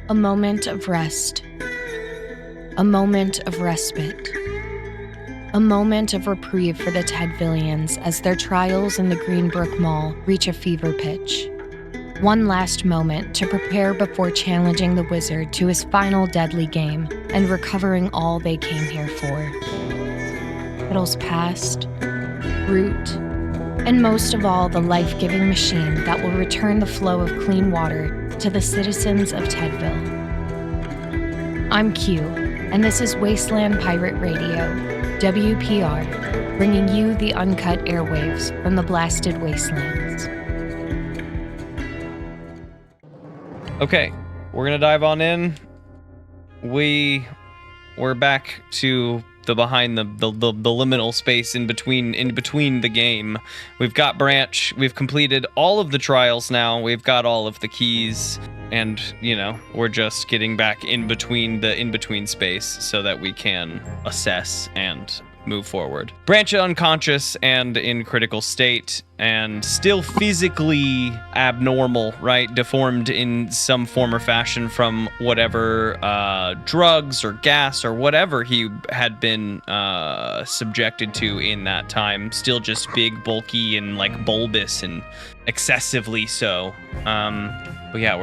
A moment of rest. A moment of respite. A moment of reprieve for the Tedvillians as their trials in the Greenbrook Mall reach a fever pitch. One last moment to prepare before challenging the wizard to his final deadly game and recovering all they came here for. Petal's past, root, and most of all, the life-giving machine that will return the flow of clean water to the citizens of Tedville. I'm Q, and this is Wasteland Pirate Radio, WPR, bringing you the uncut airwaves from the blasted wastelands. Okay, we're gonna dive on in. We're back to the behind the liminal space in between the game. We've got Branch. We've completed all of the trials now. We've got all of the keys, and we're just getting back in between space so that we can assess and move forward. Branch unconscious and in critical state and still physically abnormal, right? Deformed in some form or fashion from whatever drugs or gas or whatever he had been subjected to in that time. Still just big, bulky, and like bulbous and excessively so. But yeah,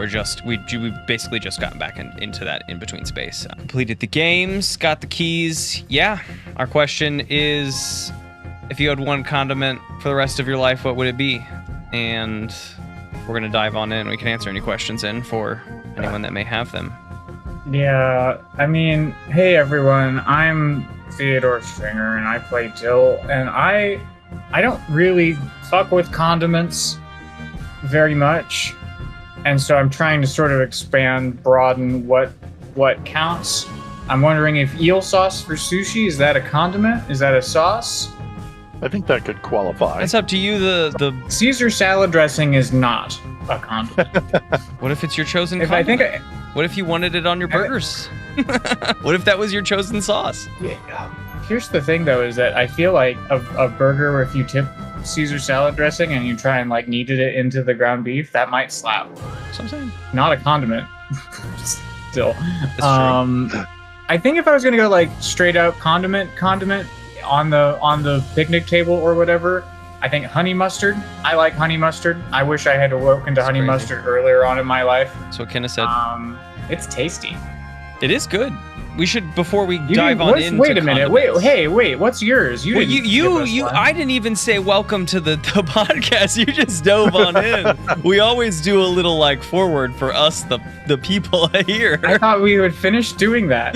we've basically just gotten back into that in-between space. Completed the games, got the keys. Yeah, our question is, if you had one condiment for the rest of your life, what would it be? And we're gonna dive on in. We can answer any questions in for anyone that may have them. Yeah, I mean, hey everyone, I'm Theodore Stringer and I play Dill, and I don't really fuck with condiments very much. And so I'm trying to sort of broaden what counts. I'm wondering if eel sauce for sushi, is that a condiment? Is that a sauce? I think that could qualify. It's up to you. The Caesar salad dressing is not a condiment. What if it's your chosen condiment? What if you wanted it on your burgers? What if that was your chosen sauce? Yeah. Here's the thing, though, is that I feel like a burger where if you tip Caesar salad dressing and you try and kneaded it into the ground beef, that might slap. That's what I'm saying. Not a condiment. Still. That's true. I think if I was gonna go straight out condiment on the picnic table or whatever, I think honey mustard. I like honey mustard. I wish I had awoken to honey mustard earlier on in my life. That's what Mckenna said. It's tasty. It is good. We should, before we dive on into wait a minute. Wait, what's yours? I didn't even say welcome to the podcast. You just dove on in. We always do a little forward for us, the people here. I thought we would finish doing that.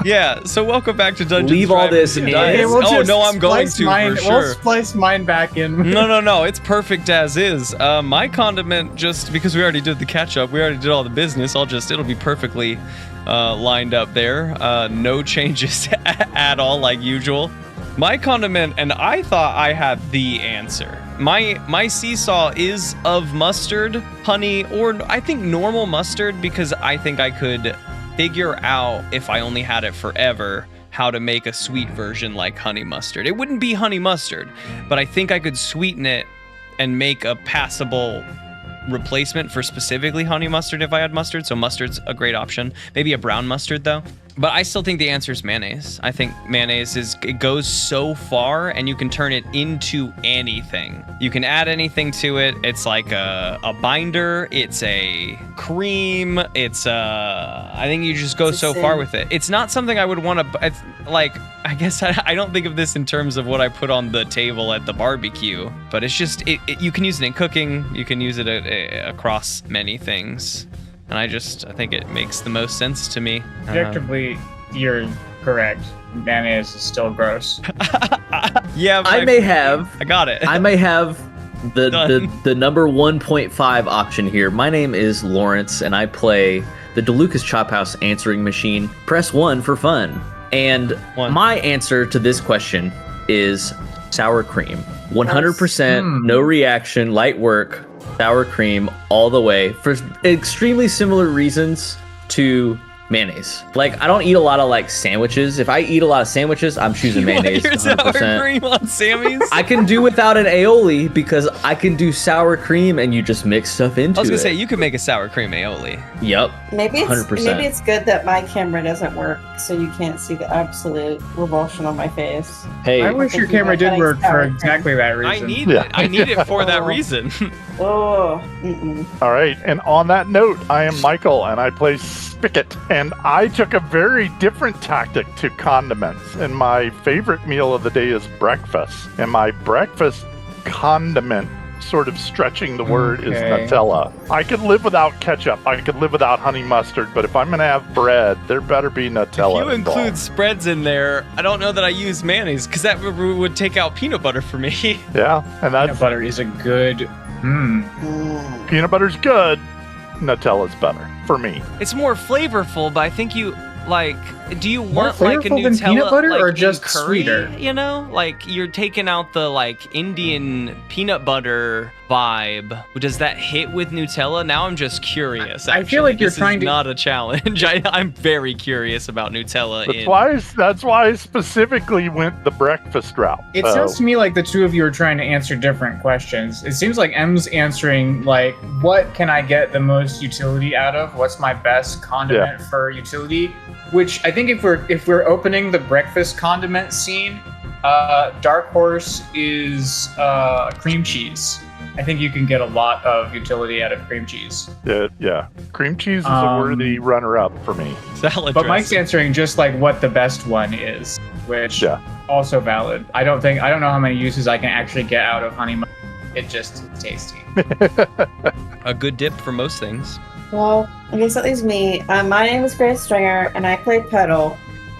Yeah, so welcome back to Dungeons. Leave all this in. I'm going to for sure. We'll splice mine back in. No, it's perfect as is. My condiment, just because we already did the catch up, we already did all the business. It'll be perfectly lined up there. No changes at all, like usual. My condiment, and I thought I had the answer. My seesaw is of mustard, honey, or I think normal mustard, because I think I could figure out, if I only had it forever, how to make a sweet version like honey mustard. It wouldn't be honey mustard, but I think I could sweeten it and make a passable replacement for specifically honey mustard if I had mustard. So mustard's a great option. Maybe a brown mustard though. But I still think the answer is mayonnaise. I think mayonnaise it goes so far, and you can turn it into anything. You can add anything to it. It's like a binder. It's a cream. I think you just go so far with it. It's not something I would want to, I guess I don't think of this in terms of what I put on the table at the barbecue, but it's just, you can use it in cooking. You can use it across many things. And I think it makes the most sense to me. Objectively, you're correct. Mayonnaise is still gross. Yeah, I got it. I may have the number 1.5 option here. My name is Lawrence, and I play the Deluca's Chophouse answering machine. Press 1 for fun. And my answer to this question is sour cream. 100%, no reaction, light work. Sour cream all the way for extremely similar reasons to Mayonnaise. Like, I don't eat a lot of like sandwiches. If I eat a lot of sandwiches, I'm choosing mayonnaise. Your sour 100%. cream on Sammy's? I can do without an aioli because I can do sour cream and you just mix stuff into it. I was gonna say you could make a sour cream aioli. Yep. Maybe it's 100%. maybe it's good that my camera doesn't work, so you can't see the absolute revulsion on my face. Hey, I wish your camera did work for exactly that reason. I need it for that reason. Oh, mm-mm. All right, and on that note, I am Michael, and I play Spicket, and I took a very different tactic to condiments, and my favorite meal of the day is breakfast, and my breakfast condiment, sort of stretching the word, is Nutella. I could live without ketchup, I could live without honey mustard, but if I'm gonna have bread, there better be Nutella If you involved. include spreads in there, I don't know that I use mayonnaise, because that would take out peanut butter for me. Yeah, and that's Peanut butter is a good. peanut butter's good, Nutella's better for me. It's more flavorful, but I think you like. Do you want like a flavorful than Nutella peanut butter like, or in just curry, sweeter? You know, like you're taking out the like Indian peanut butter vibe. Does that hit with Nutella? Now I'm just curious. I feel like you're This trying is to- not a challenge. I'm very curious about Nutella. That's why I specifically went the breakfast route. It sounds to me like the two of you are trying to answer different questions. It seems like M's answering like, what can I get the most utility out of? What's my best condiment for utility? Which I think if we're opening the breakfast condiment scene, Dark Horse is cream cheese. I think you can get a lot of utility out of cream cheese. Yeah. Cream cheese is a worthy runner-up for me. salad But Mike's dressing. answering just like what the best one is, which also valid. I don't know how many uses I can actually get out of honey mustard. It just is tasty. A good dip for most things. Well, I guess that leaves me. My name is Grace Stringer, and I play Petal.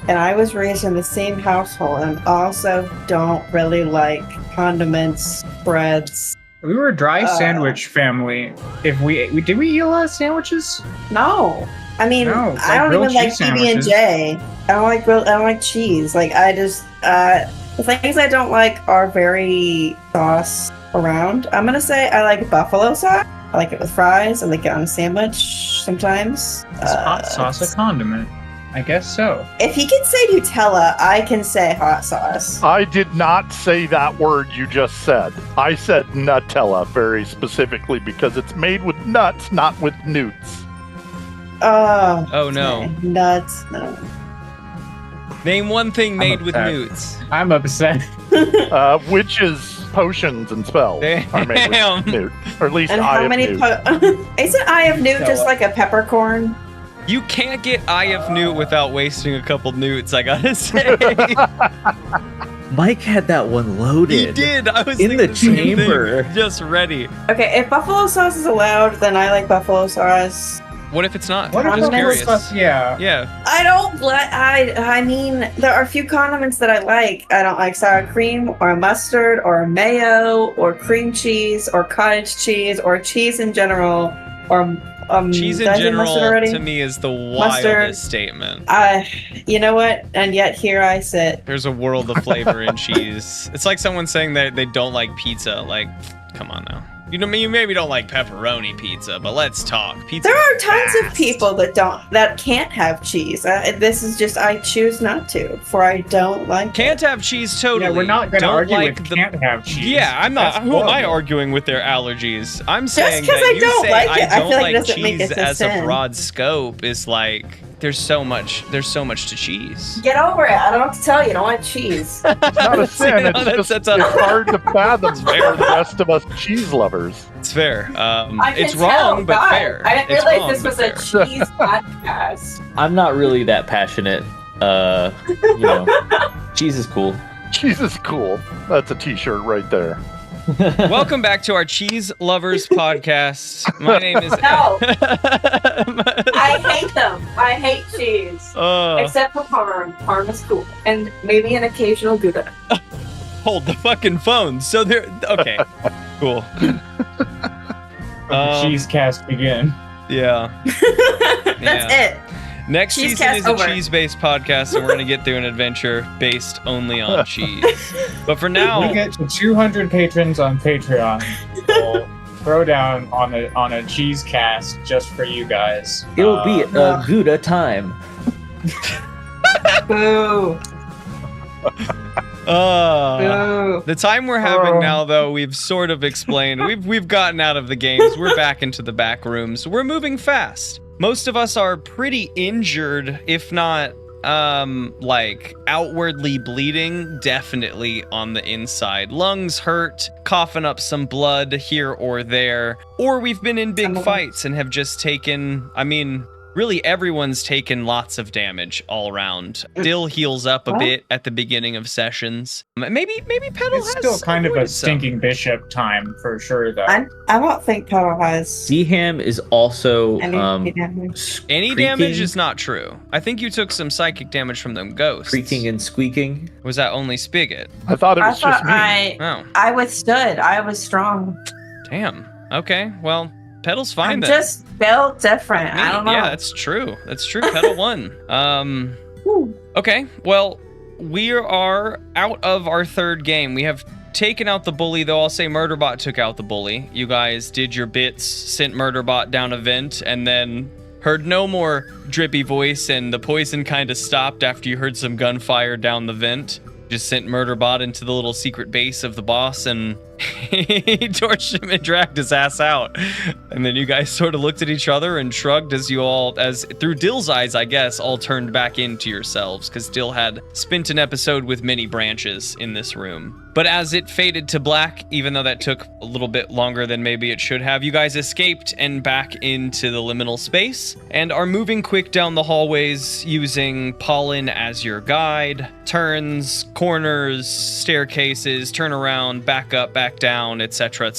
And I was raised in the same household, and also don't really like condiments, breads. We were a dry sandwich family. If did we eat a lot of sandwiches? No, I mean No, it's I like don't even grilled like cheese sandwiches. PB&J. I don't like cheese. Like I just the things I don't like are very sauce around. I'm gonna say I like buffalo sauce. I like it with fries. I like it on a sandwich sometimes. Is hot sauce a condiment? I guess so. If he can say Nutella, I can say hot sauce. I did not say that word you just said. I said Nutella very specifically because it's made with nuts, not with newts. Oh no. Nuts. No. Name one thing made with upset. newts. I'm upset. Witches, potions, and spells are made Damn. with newt. Or at least And eye how of many? newt. Isn't eye of newt just like a peppercorn? You can't get eye of newt without wasting a couple newts, I gotta say. Mike had that one loaded. He did. I was In thinking the same thing, chamber. just ready. Okay, if buffalo sauce is allowed, then I like buffalo sauce. What if it's not? What I'm if just buffalo curious. sauce? Yeah. Yeah. I don't like. I mean, there are a few condiments that I like. I don't like sour cream or mustard or mayo or cream cheese or cottage cheese or cheese in general or Cheese did in I say mustard general already? to me is the Mustard. wildest statement. You know what? And yet here I sit. There's a world of flavor in cheese. It's like someone saying that they don't like pizza. Like, come on now. You maybe don't like pepperoni pizza, but let's talk. Pizza. There are tons of people that can't have cheese. This is just I choose not to, for I don't like. Can't have cheese totally. Yeah, we're not going to Don't argue like with the can't have cheese. Yeah, I'm not. That's Who am I horrible. arguing with their allergies? I'm Just saying 'cause that I you don't say like I it, I don't feel like like it doesn't make cheese it a as a sin. broad scope is like there's so much to cheese. Get over it. I don't know what to tell you. I don't like cheese. It's not a sin. It's That's- just that's a- it's hard to fathom for the rest of us cheese lovers. It's fair. I can It's wrong, tell, but God. fair. I didn't It's realize wrong, this but was a fair. cheese podcast. I'm not really that passionate. Cheese is cool. Cheese is cool. That's a t-shirt right there. Welcome back to our Cheese Lovers podcast. My name is. No. I hate them. I hate cheese. Except for Parm. Parm is cool. And maybe an occasional Gouda. Hold the fucking phone. So there. Okay. Cool. Cheese cast begin. Yeah. That's it. Next Cheese season cast is a over. cheese-based podcast, and we're gonna get through an adventure based only on cheese. But for We now, get to 200 patrons on Patreon. We'll throwdown on a cheese cast just for you guys. It'll be a Gouda time. Boo. Boo. The time we're having now, though, we've sort of explained. We've gotten out of the games. We're back into the back rooms. We're moving fast. Most of us are pretty injured, if not like outwardly bleeding, definitely on the inside. Lungs hurt, coughing up some blood here or there, or we've been in big fights and have just taken, I mean, really everyone's taken lots of damage all around. Dill heals up a bit at the beginning of sessions. Maybe Petal It's has still kind of a some. stinking bishop time for sure, though. I don't think Petal has Deham is also any damage. Any damage is not true. I think you took some psychic damage from them ghosts. creaking and squeaking. Was that only Spigot? I thought it was just me. Oh, I withstood. I was strong. damn. Okay, well, Petal's fine I'm then. just built different. I don't know. Yeah, that's true. That's true. Petal won. Whew. Okay, well, we are out of our third game. We have taken out the bully, though I'll say Murderbot took out the bully. You guys did your bits, sent Murderbot down a vent, and then heard no more drippy voice, and the poison kind of stopped after you heard some gunfire down the vent. Just sent Murderbot into the little secret base of the boss, and he torched him and dragged his ass out. And then you guys sort of looked at each other and shrugged as you all, as through Dill's eyes, I guess, all turned back into yourselves, because Dill had spent an episode with many branches in this room. But as it faded to black, even though that took a little bit longer than maybe it should have, you guys escaped and back into the liminal space and are moving quick down the hallways using pollen as your guide. Turns, corners, staircases, turn around, back up, back down, etc.,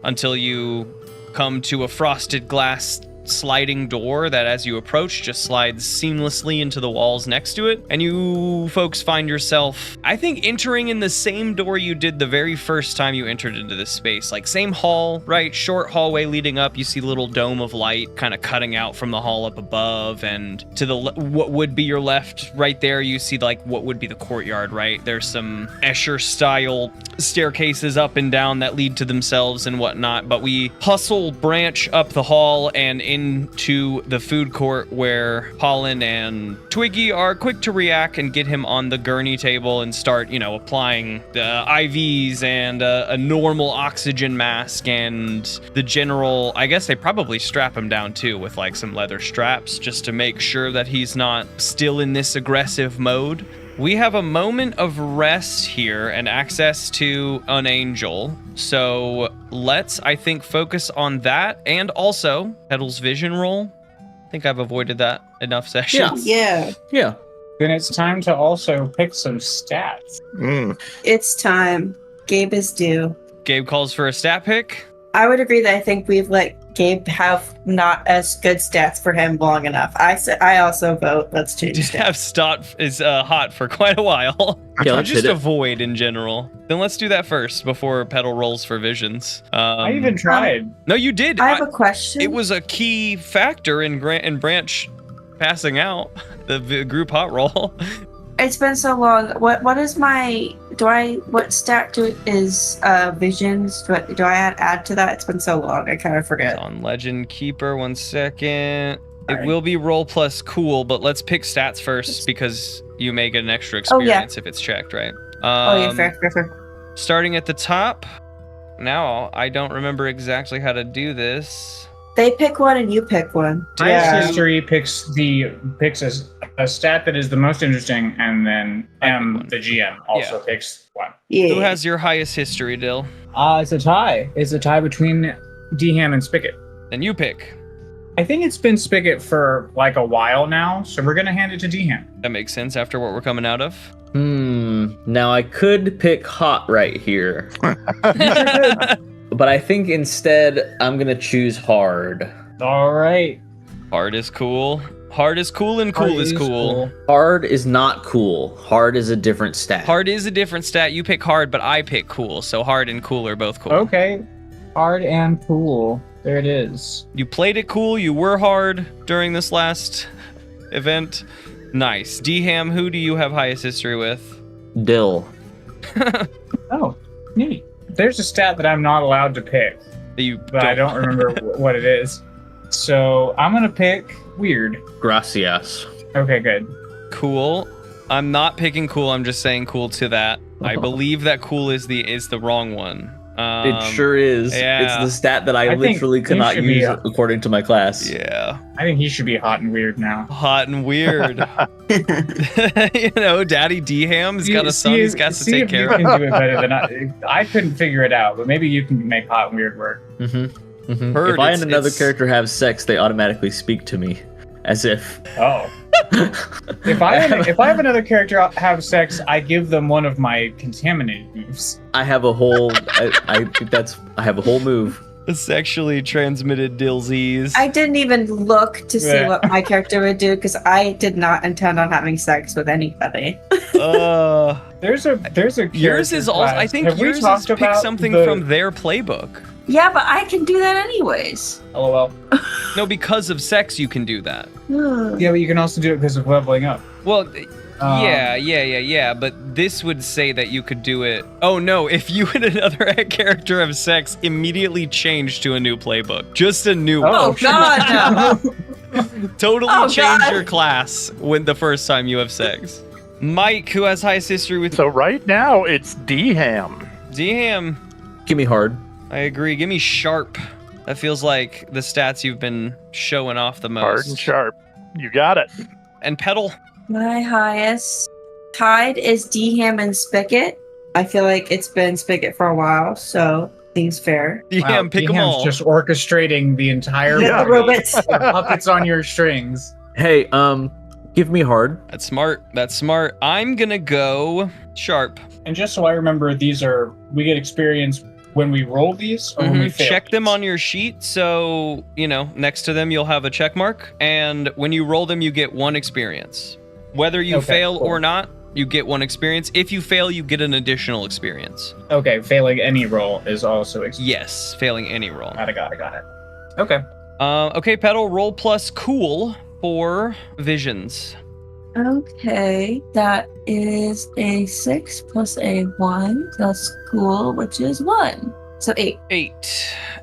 until you come to a frosted glass sliding door that, as you approach, just slides seamlessly into the walls next to it. And you folks find yourself, I think, entering in the same door you did the very first time you entered into this space. Like, same hall, right? Short hallway leading up. You see a little dome of light kind of cutting out from the hall up above. And to the what would be your left, right there, you see like what would be the courtyard, right? There's some Escher-style staircases up and down that lead to themselves and whatnot. But we hustle branch up the hall and into the food court, where Pollen and Twiggy are quick to react and get him on the gurney table and start, you know, applying the IVs and a normal oxygen mask and the general, I guess they probably strap him down too with like some leather straps just to make sure that he's not still in this aggressive mode. We have a moment of rest here and access to an angel. So let's, I think, focus on that, and also Petal's vision roll. I think I've avoided that enough sessions. Yeah. Then it's time to also pick some stats. It's time. Gabe is due. Gabe calls for a stat pick. I would agree that I think we've let Gabe have not as good stats for him long enough. I also vote. Let's change stats. Have stot is hot for quite a while. Yeah, Or let's just hit it. avoid in general. Then let's do that first before Petal rolls for visions. I even tried. No, you did. I have a question. It was a key factor in Branch passing out the group hot roll. It's been so long. What is my what stat is visions? Do I add to that? It's been so long. I kind of forget. It's on Legend Keeper. 1 second. Sorry. It will be roll plus cool, but let's pick stats first because you may get an extra experience if it's checked, right? Fair. Starting at the top. Now, I don't remember exactly how to do this. They pick one and you pick one. Highest history picks a stat that is the most interesting, and then the GM also picks one. Yeah. Who has your highest history, Dill? It's a tie. It's a tie between Deham and Spicket. Then you pick. I think it's been Spicket for like a while now, so we're gonna hand it to Deham. That makes sense after what we're coming out of. Now I could pick hot right here. But I think instead I'm gonna choose hard. All right. Hard is cool. Hard is cool and cool is cool. Hard is not cool. Hard is a different stat. Hard is a different stat. You pick hard, but I pick cool. So hard and cool are both cool. Okay. Hard and cool. There it is. You played it cool. You were hard during this last event. Nice. Deham, who do you have highest history with? Dill. Oh, neat. There's a stat that I'm not allowed to pick. but I don't remember what it is. So I'm gonna pick weird. Gracias. Okay, good. Cool. I'm not picking cool. I'm just saying cool to that. I believe that cool is the wrong one. It sure is. Yeah. It's the stat that I think literally you cannot should use be according to my class. Yeah. I think he should be hot and weird now. Hot and weird. You know, Daddy D-Ham's got a son he's got to take care of. You can do it better than I couldn't figure it out, but maybe you can make hot and weird work. Mm-hmm. Mm-hmm. Heard If I and it's- another it's- character have sex, they automatically speak to me, as if. Oh. If I have another character have sex, I give them one of my contaminated moves. I have a whole. I think I have a whole move. A sexually transmitted dillsies. I didn't even look to see Yeah. what my character would do because I did not intend on having sex with anybody. There's a Yours is also. I think Have we yours is talked pick about something the- from their playbook. Yeah, but I can do that anyways. LOL. No, because of sex, you can do that. Yeah, but you can also do it because of leveling up. Well, yeah. But this would say that you could do it. Oh no! If you and another character have sex, immediately change to a new playbook. Just a new one. Oh God, no. Totally Oh, change God. your class when the first time you have sex. Mike, who has highest history with So right now it's D-Ham. D-Ham. Give me hard. I agree. Give me sharp. That feels like the stats you've been showing off the most. Hard and sharp. You got it. And Petal. My highest tied is D-Ham and Spicket. I feel like it's been Spicket for a while, so seems fair. D-Ham, Wow, pick them D-Ham's all. just orchestrating the entire Yeah, the party. robots. Puppets on your strings. Hey, give me hard. That's smart. That's smart. I'm gonna go sharp. And just so I remember, we get experience when we roll these or when we fail. Check them these? on your sheet. So, next to them, you'll have a check mark. And when you roll them, you get 1 experience. Whether you Okay, fail cool. or not, you get 1 experience. If you fail, you get an additional experience. Okay, failing any roll is also experience. Yes, failing any roll. Got it. Okay. Okay, Petal, roll plus cool for visions. Okay, that is a 6 plus a 1 plus cool, which is 1. So 8.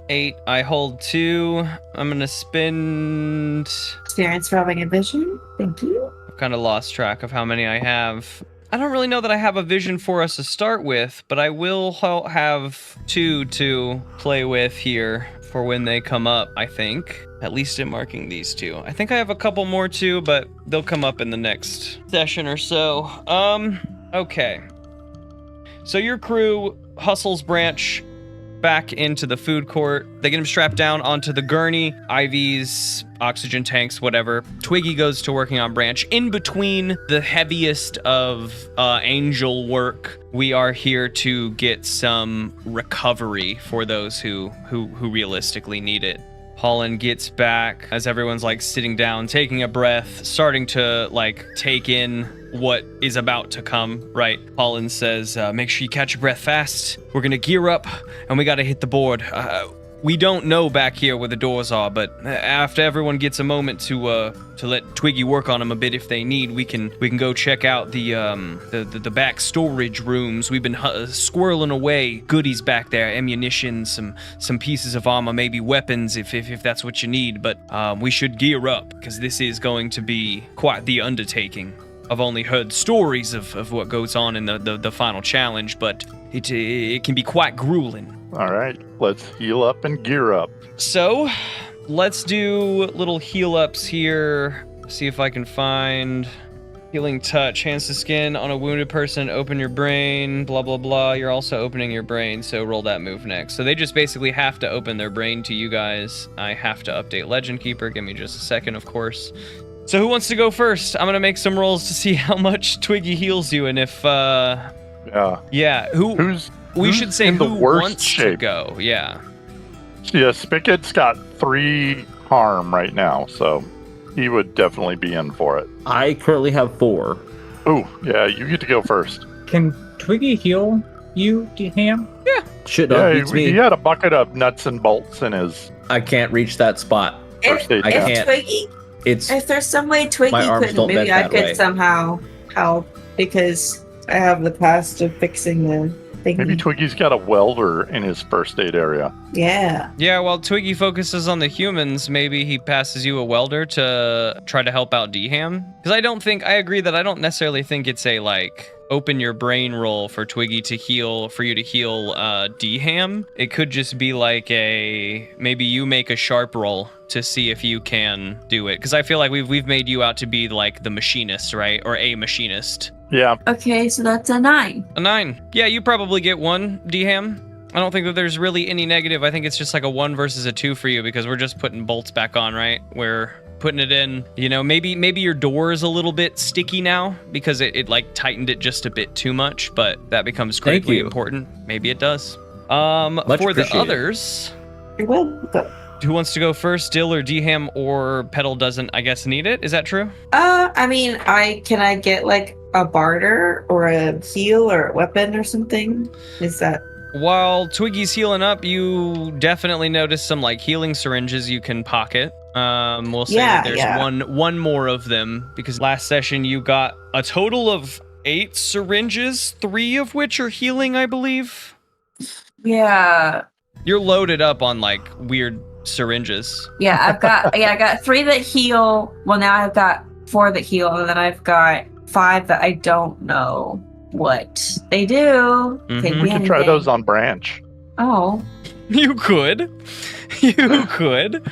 8. I hold 2. I'm gonna spend. Experience for having a vision. Thank you. I've kind of lost track of how many I have. I don't really know that I have a vision for us to start with, but I will have 2 to play with here for when they come up, I think. At least in marking these 2. I think I have a couple more too, but they'll come up in the next session or so. Okay. So your crew hustles Branch back into the food court. They get him strapped down onto the gurney, IVs, oxygen tanks, whatever. Twiggy goes to working on Branch. In between the heaviest of angel work, we are here to get some recovery for those who realistically need it. Holland gets back as everyone's sitting down, taking a breath, starting to take in what is about to come, right? Holland says, make sure you catch your breath fast. We're gonna gear up and we gotta hit the board. We don't know back here where the doors are, but after everyone gets a moment to let Twiggy work on them a bit if they need, we can go check out the back storage rooms. We've been squirreling away goodies back there, ammunition, some pieces of armor, maybe weapons if that's what you need. But we should gear up because this is going to be quite the undertaking. I've only heard stories of what goes on in the final challenge, but it can be quite grueling. All right, let's heal up and gear up. So, let's do little heal ups here. See if I can find healing touch. Hands to skin on a wounded person. Open your brain. Blah, blah, blah. You're also opening your brain, so roll that move next. So they just basically have to open their brain to you guys. I have to update Legend Keeper. Give me just a second, of course. So who wants to go first? I'm going to make some rolls to see how much Twiggy heals you and if, yeah, we should say in the who worst wants shape? to go. Yeah. Yeah, Spicket's got 3 harm right now, so he would definitely be in for it. I currently have 4. Oh, yeah, you get to go first. Can Twiggy heal you, D-Ham? Shit, Yeah, beats me. he had a bucket of nuts and bolts in his I can't reach that spot. first aid I kit. can't. Twiggy, It's if there's some way Twiggy My arms could, don't maybe bend I that could way. somehow help because I have the past of fixing Maybe Twiggy's got a welder in his first aid area. Yeah. Yeah, while Twiggy focuses on the humans, maybe he passes you a welder to try to help out D-Ham. Because I agree that I don't necessarily think it's a, like, open your brain roll for Twiggy to heal, for you to heal D-Ham. It could just be like maybe you make a sharp roll to see if you can do it. Because I feel like we've made you out to be like the machinist, right? Or a machinist. Yeah. Okay, so that's a 9. A 9. Yeah, you probably get 1, D-Ham. I don't think that there's really any negative. I think it's just like a 1 versus a 2 for you because we're just putting bolts back on, right? We're putting it in. You know, maybe your door is a little bit sticky now because it like tightened it just a bit too much, but that becomes critically important. Maybe it does. For the others, who wants to go first, Dill or D-Ham, or Petal doesn't, I guess, need it? Is that true? I mean, can I get like a barter or a heal or a weapon or something? Is that... While Twiggy's healing up, you definitely notice some like healing syringes you can pocket. We'll say that there's one more of them because last session you got a total of 8 syringes, 3 of which are healing, I believe. Yeah. You're loaded up on like weird syringes. Yeah, I got 3 that heal. Well, now I've got 4 that heal, and then I've got 5 that I don't know what they do. Mm-hmm. We can try those on Branch. Oh. You could. You could.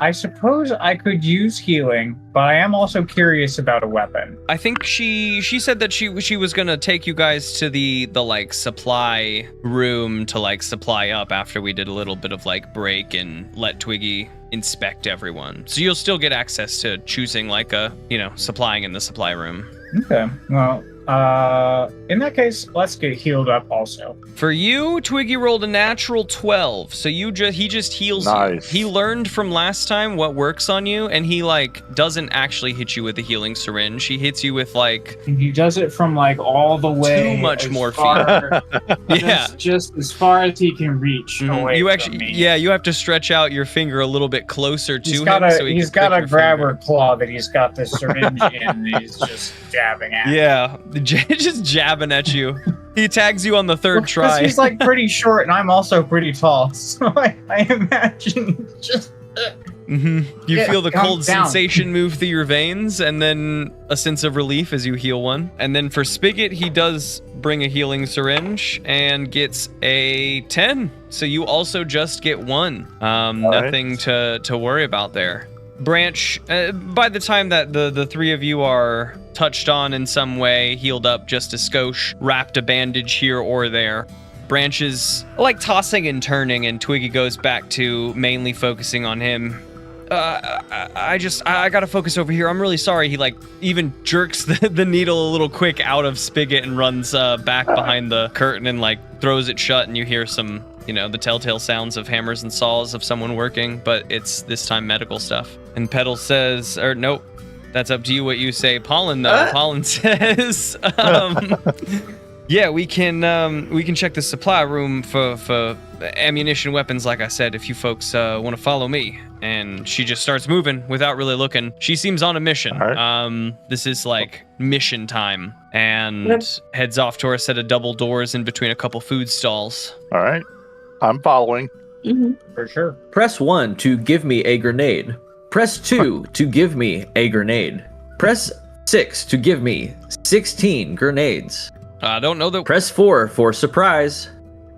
I suppose I could use healing, but I am also curious about a weapon. I think she said that she was gonna take you guys to the like supply room to like supply up after we did a little bit of like break and let Twiggy inspect everyone. So you'll still get access to choosing like supplying in the supply room. Okay. Well, in that case, let's get healed up also. For you, Twiggy rolled a natural 12, so he just heals you. He learned from last time what works on you, and he like doesn't actually hit you with a healing syringe. He hits you with like... He does it from like all the way... Too much morphine. Yeah. Just as far as he can reach away from me. Yeah, you have to stretch out your finger a little bit closer to him. So he's got a grabber claw that he's got the syringe in, and he's just jabbing at. Yeah, just jabbing at you. He tags you on the third try. He's like pretty short, and I'm also pretty tall, so I imagine just... You feel the cold sensation move through your veins, and then a sense of relief as you heal one. And then for Spicket, he does bring a healing syringe and gets a 10. So you also just get 1. Nothing to worry about there. Branch, by the time that the 3 of you are touched on in some way, healed up just a skosh, wrapped a bandage here or there, Branch is like tossing and turning, and Twiggy goes back to mainly focusing on him. I gotta focus over here. I'm really sorry. He like even jerks the needle a little quick out of Spigot and runs back behind the curtain and like throws it shut, and you hear some, the telltale sounds of hammers and saws of someone working, but it's this time medical stuff. And Petal says, or nope, that's up to you what you say. Pollen though, Pollen says, yeah, we can check the supply room for ammunition, weapons, like I said, if you folks want to follow me. And she just starts moving without really looking. She seems on a mission. Right. This is like mission time, and heads off to a set of double doors in between a couple food stalls. All right, I'm following. For sure. Press 1 to give me a grenade. Press 2 to give me a grenade. Press 6 to give me 16 grenades. I don't know that. Press 4 for surprise.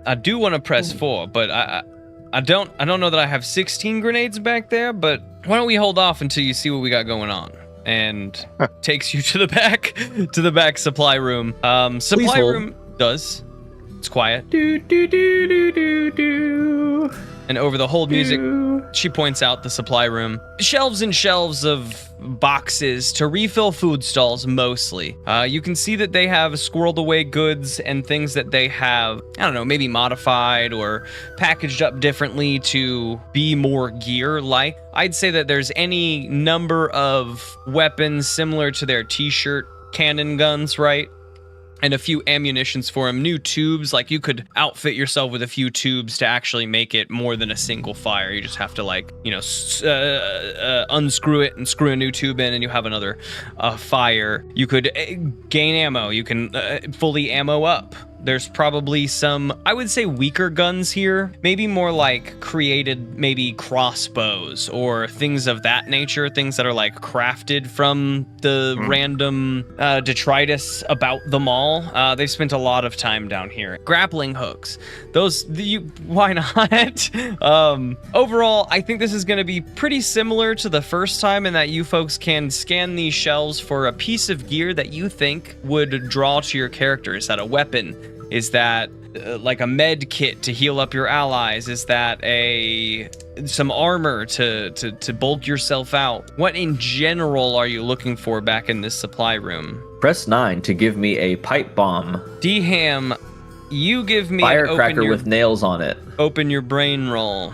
I do want to press 4, but I don't know that I have 16 grenades back there. But why don't we hold off until you see what we got going on? And takes you to the back supply room. Supply room does. It's quiet. Do do do do do do. And over the hold music, she points out the supply room. Shelves and shelves of boxes to refill food stalls, mostly. You can see that they have squirreled away goods and things that they have, I don't know, maybe modified or packaged up differently to be more gear-like. I'd say that there's any number of weapons similar to their t-shirt cannon guns, right? And a few ammunitions for them. New tubes, like you could outfit yourself with a few tubes to actually make it more than a single fire. You just have to like, unscrew it and screw a new tube in, and you have another fire. You could gain ammo. You can fully ammo up. There's probably some, I would say, weaker guns here. Maybe more like created, maybe crossbows or things of that nature. Things that are like crafted from the random detritus about the mall. They've spent a lot of time down here. Grappling hooks. Why not? Overall, I think this is going to be pretty similar to the first time in that you folks can scan these shelves for a piece of gear that you think would draw to your character. Is that a weapon? Is that like a med kit to heal up your allies? Is that some armor to bulk yourself out? What in general are you looking for back in this supply room? Press 9 to give me a pipe bomb. D-Ham, you give me firecracker with nails on it. Open your brain roll.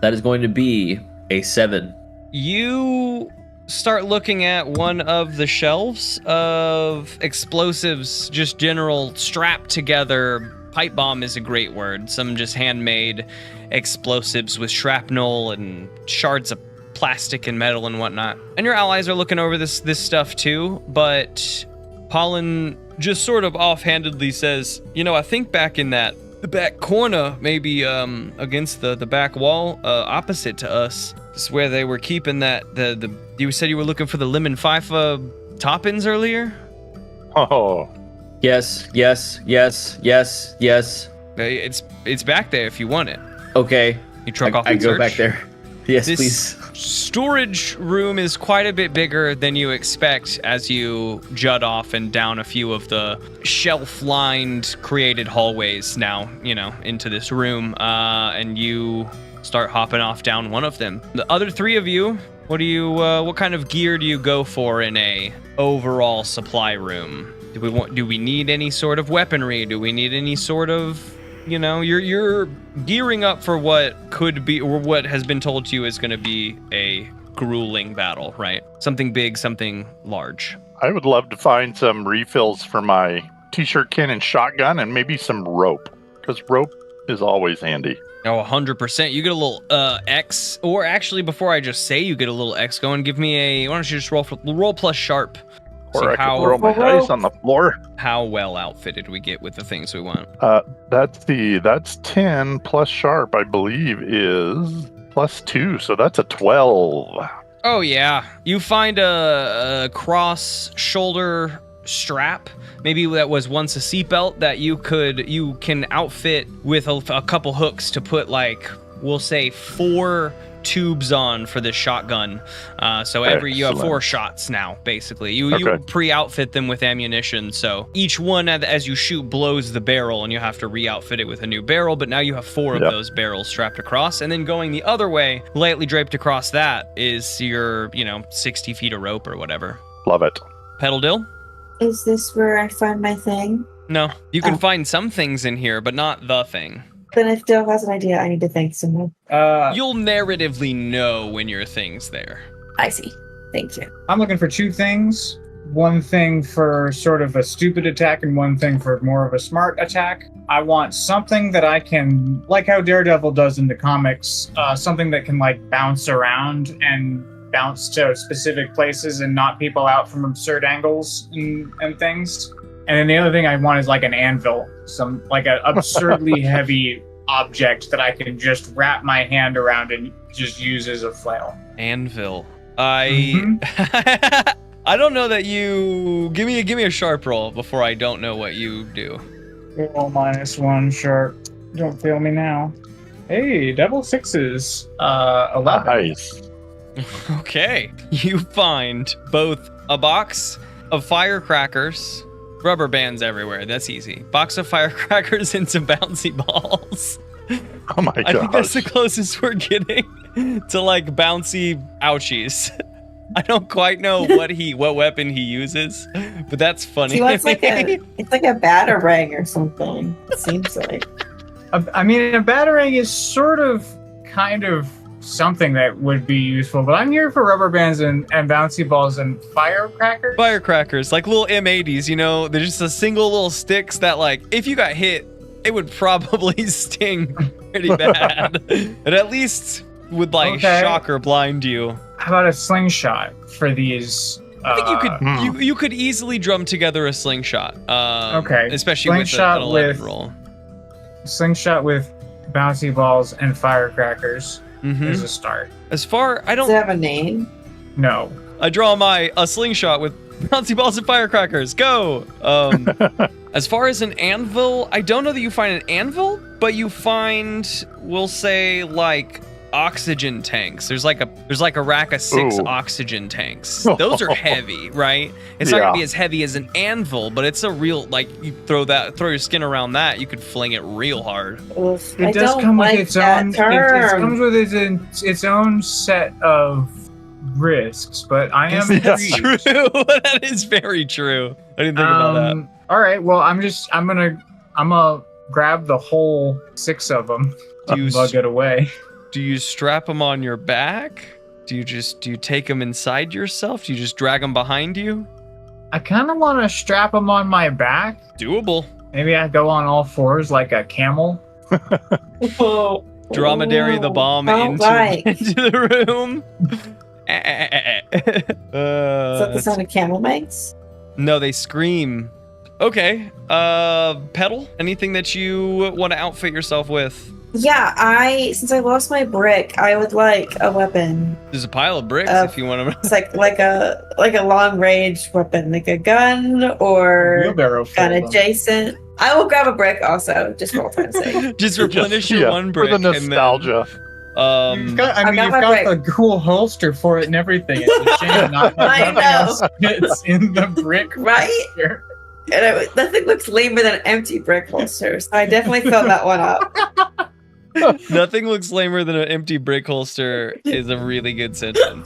That is going to be a 7. You start looking at one of the shelves of explosives, just general strapped together. Pipe bomb is a great word. Some just handmade explosives with shrapnel and shards of plastic and metal and whatnot. And your allies are looking over this stuff too, but Pollen just sort of offhandedly says, I think back in the back corner, maybe against the back wall opposite to us, is where they were keeping that you said you were looking for the lemon Pfeiffer toppings earlier? Oh. Yes. It's back there if you want it. Okay. You truck off I and go search? back there. Yes, this please. Storage room is quite a bit bigger than you expect as you jut off and down a few of the shelf-lined created hallways now, into this room, and you start hopping off down one of them. The other three of you, what kind of gear do you go for in a overall supply room? Do we need any sort of weaponry? Do we need any sort of, you're gearing up for what could be, or what has been told to you is going to be a grueling battle, right? Something big, something large. I would love to find some refills for my t-shirt cannon shotgun and maybe some rope, because rope is always handy. Oh, 100%. You get a little X, or actually, before I just say you get a little X, go and give me why don't you just roll plus sharp. Or I can throw my dice on the floor. How well outfitted we get with the things we want. That's 10 plus sharp, I believe, is plus 2, so that's a 12. Oh yeah, you find a cross shoulder strap, maybe that was once a seatbelt, that you can outfit with a couple hooks to put, like, we'll say 4 tubes on for this shotgun. So you have 4 shots now, basically. You pre-outfit them with ammunition, so each one as you shoot blows the barrel, and you have to re-outfit it with a new barrel, but now you have 4 of those barrels strapped across, and then going the other way, lightly draped across that is your 60 feet of rope or whatever. Love it. Petal Dill? Is this where I find my thing? No, you can find some things in here, but not the thing. Then if Dill has an idea, I need to thank someone. You'll narratively know when your thing's there. I see. Thank you. I'm looking for 2 things. One thing for sort of a stupid attack and one thing for more of a smart attack. I want something that I can, like how Daredevil does in the comics, something that can like bounce around and bounce to specific places and knock people out from absurd angles and things. And then the other thing I want is like an anvil, some like an absurdly heavy object that I can just wrap my hand around and just use as a flail. Anvil. I don't know that you give me a sharp roll before I don't know what you do. Roll -1 sharp. Don't fail me now. Hey, double 6s. 11. Nice. Okay. You find both a box of firecrackers. Rubber bands everywhere. That's easy. Box of firecrackers and some bouncy balls. Oh my god! I think that's the closest we're getting to like bouncy ouchies. I don't quite know what weapon he uses, but that's funny. He wants it's like a batarang or something. It seems like. I mean, a batarang is kind of something that would be useful, but I'm here for rubber bands and bouncy balls and firecrackers. Firecrackers, like little M80s, they're just a single little sticks that, like, if you got hit, it would probably sting pretty bad. But at least would, like, shock or blind you. How about a slingshot for these I think you could easily drum together a slingshot. Okay. Especially with an 11 roll. Slingshot with bouncy balls and firecrackers Mm-hmm. is a start. As far I don't Does it have a name? No. I draw a slingshot with bouncy balls and firecrackers. Go. As far as an anvil, I don't know that you find an anvil, but you find, we'll say, like oxygen tanks. There's like a rack of 6 oxygen tanks. Those are heavy, right? It's not gonna be as heavy as an anvil, but it's a real, like, you throw your skin around that, you could fling it real hard. Oof, It does come with its own. It comes with its own set of risks, but I am That's intrigued. true. That is very true. I didn't think about that. All right. Well, I'm gonna grab the whole 6 of them. Bug it away. Do you strap them on your back? Do you take them inside yourself? Do you just drag them behind you? I kind of want to strap them on my back. Doable. Maybe I go on all 4s like a camel. Dromedary the bomb into the room. Is that the sound a camel makes? No, they scream. Okay. Petal, anything that you want to outfit yourself with? Yeah, since I lost my brick, I would like a weapon. There's a pile of bricks if you want to. It's like a long range weapon, like a gun or gun adjacent. I will grab a brick also, just for all time's sake. Just replenish your one brick for the nostalgia. You've got the cool holster for it and everything. It's a shame not nothing else fits in the brick, right? Holster. And that thing looks lamer than an empty brick holster, so I definitely filled that one up. Nothing looks lamer than an empty brick holster is a really good sentence.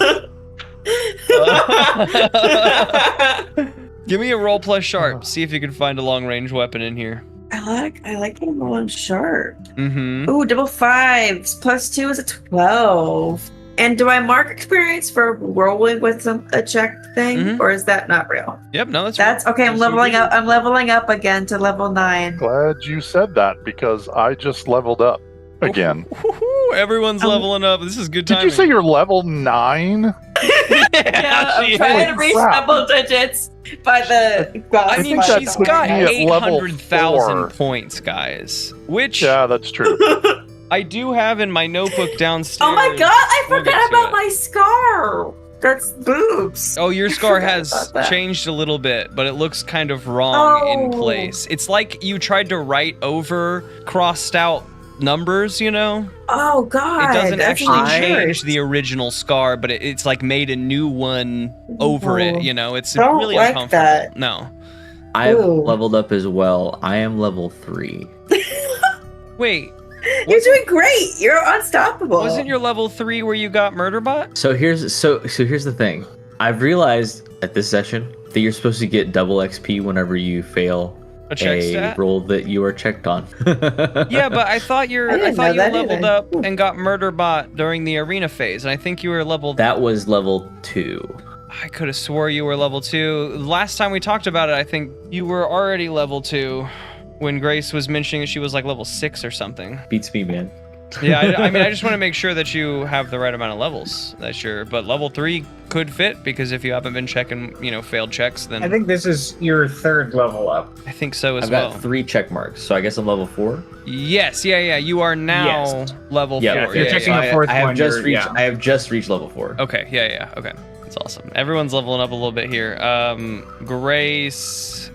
Give me a roll plus sharp. See if you can find a long range weapon in here. I like getting rolling sharp. Mm-hmm. Ooh, double 5s. +2 is a 12. And do I mark experience for rolling with a check thing, or is that not real? Yep, no, that's okay. I'm leveling up. I'm leveling up again to level 9. Glad you said that because I just leveled up again. Everyone's leveling up. This is good timing. Did you say you're level 9? Yeah, I'm trying to reach double digits by the. I mean, she's got 800,000 points, guys. Which that's true. I do have in my notebook downstairs. Oh my god, I forgot about my scar. That's boobs. Oh, your scar has changed a little bit, but it looks kind of wrong in place. It's like you tried to write over crossed out numbers, you know? Oh god. It doesn't actually change the original scar, but it's like made a new one over it, you know? It's really uncomfortable. That. No. I've leveled up as well. I am level 3. Wait. You're doing great. You're unstoppable. Wasn't your level 3 where you got Murderbot? So here's the thing. I've realized at this session that you're supposed to get double XP whenever you fail a roll that you are checked on. Yeah, but I thought you leveled up and got Murderbot during the arena phase, and I think you were level. That was level 2. I could have swore you were level 2. Last time we talked about it, I think you were already level 2. When Grace was mentioning that she was like level 6 or something. Beats me, man. Yeah, I mean, I just want to make sure that you have the right amount of levels. But level 3 could fit because if you haven't been checking, failed checks, then I think this is your 3rd level up. I think so as I've well. I've got 3 check marks, so I guess I'm level 4. Yes, yeah. You are now level 4. If you're checking the 4th one. I have just reached level 4. Okay, yeah. Okay, that's awesome. Everyone's leveling up a little bit here. Grace,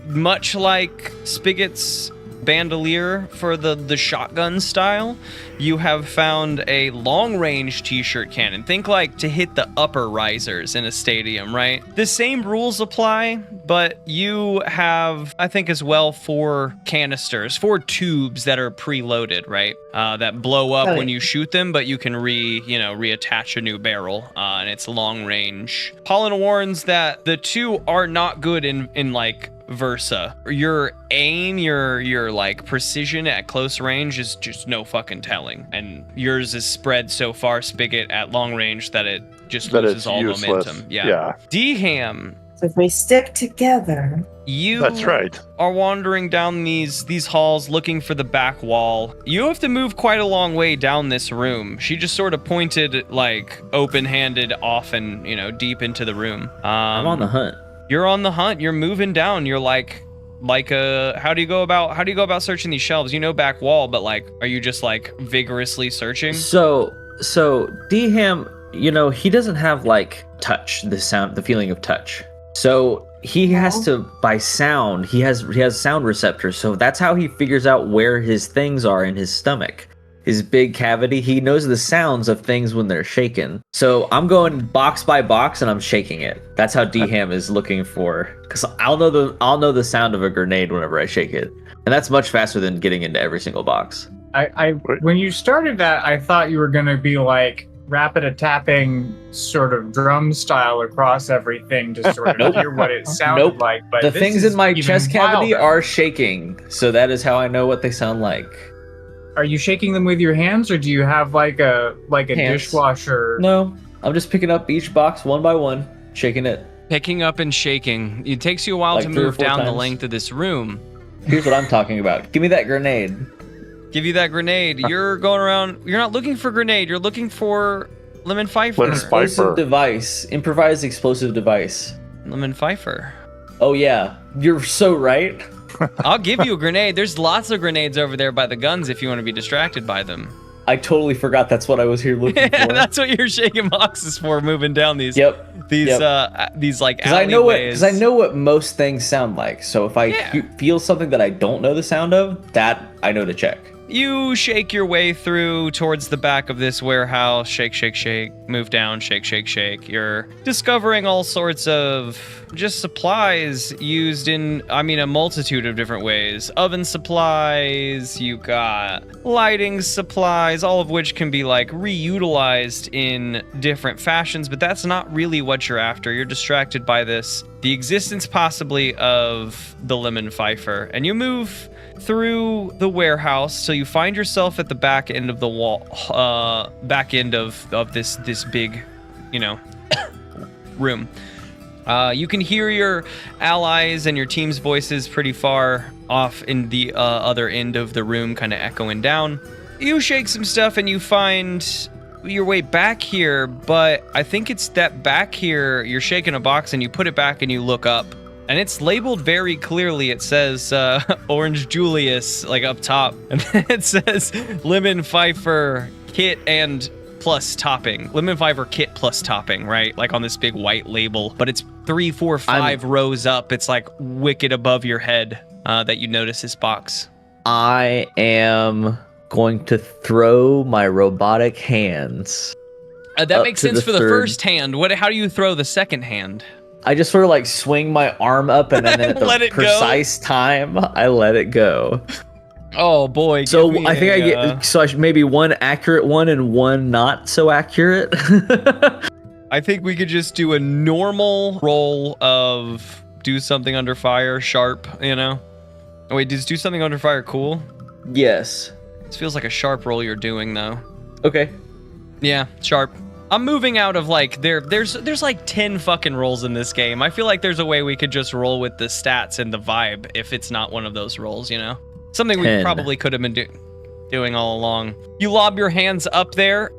much like Spiget's bandolier for the shotgun style, you have found a long-range t-shirt cannon. Think like to hit the upper risers in a stadium, right? The same rules apply, but you have, I think as well, 4 canisters, 4 tubes that are preloaded, right? That blow up when you shoot them, but you can reattach a new barrel, and it's long range. Pollen warns that the 2 are not good in like versa. Your aim, your like precision at close range is just no fucking telling. And yours is spread so far, Spigot, at long range that it just loses all useless. momentum. Yeah. D-Ham. If we stick together. That's right. Are wandering down these halls looking for the back wall. You have to move quite a long way down this room. She just sort of pointed like open-handed off and, deep into the room. I'm on the hunt. You're on the hunt. You're moving down. You're like how do you go about searching these shelves? Back wall, but like are you just like vigorously searching? So D-Ham, he doesn't have like touch, the feeling of touch. So he has to, by sound, he has sound receptors. So that's how he figures out where his things are in his stomach. His big cavity, he knows the sounds of things when they're shaken. So I'm going box by box and I'm shaking it. That's how D-Ham is looking for, because I'll know the sound of a grenade whenever I shake it. And that's much faster than getting into every single box. When you started that, I thought you were gonna be like rapid-a-tapping sort of drum style across everything to sort of hear what it sounded like. But the things in my chest cavity are shaking, so that is how I know what they sound like. Are you shaking them with your hands, or do you have like a hands. Dishwasher? No, I'm just picking up each box one by one, shaking it. Picking up and shaking. It takes you a while Like to 3 or move 4 down the times. length of this room. Here's what I'm talking about. Give me that grenade. Give you that grenade. You're going around. You're not looking for grenade. You're looking for Lemon Pfeiffer. Lemon Pfeiffer. Explosive device. Improvised explosive device. Lemon Pfeiffer. Oh yeah, you're so right. I'll give you a grenade. There's lots of grenades over there by the guns if you want to be distracted by them. I totally forgot that's what I was here looking for. That's what you're shaking boxes for, moving down these. Yep. These like alleyways. Because I know what most things sound like. So if I feel something that I don't know the sound of, that I know to check. You shake your way through towards the back of this warehouse. Shake, shake, shake. Move down. Shake, shake, shake. You're discovering all sorts of just supplies used in, a multitude of different ways. Oven supplies. You got lighting supplies, all of which can be like reutilized in different fashions, but that's not really what you're after. You're distracted by this, the existence possibly of the Lemon Pfeiffer, and you move through the warehouse till you find yourself at the back end of the wall, back end of this big, room. You can hear your allies and your team's voices pretty far off in the other end of the room, kind of echoing down. You shake some stuff and you find your way back here, but I think it's that back here, you're shaking a box and you put it back and you look up. And it's labeled very clearly. It says Orange Julius, like up top. And then it says Lemon Pfeiffer kit and plus topping. Lemon Pfeiffer kit plus topping, right? Like on this big white label. But it's 3, 4, 5 rows up. It's like wicked above your head that you notice this box. I am going to throw my robotic hands. That makes sense for the first hand. How do you throw the second hand? I just sort of like swing my arm up and then at the precise time, I let it go. Oh boy. So I think I get maybe one accurate one and one not so accurate. I think we could just do a normal roll of do something under fire, sharp, Oh, wait, does do something under fire cool? Yes. This feels like a sharp roll you're doing though. Okay. Yeah, sharp. I'm moving out of like there's like 10 fucking rolls in this game. I feel like there's a way we could just roll with the stats and the vibe if it's not one of those rolls, Something we probably could have been doing all along. You lob your hands up there.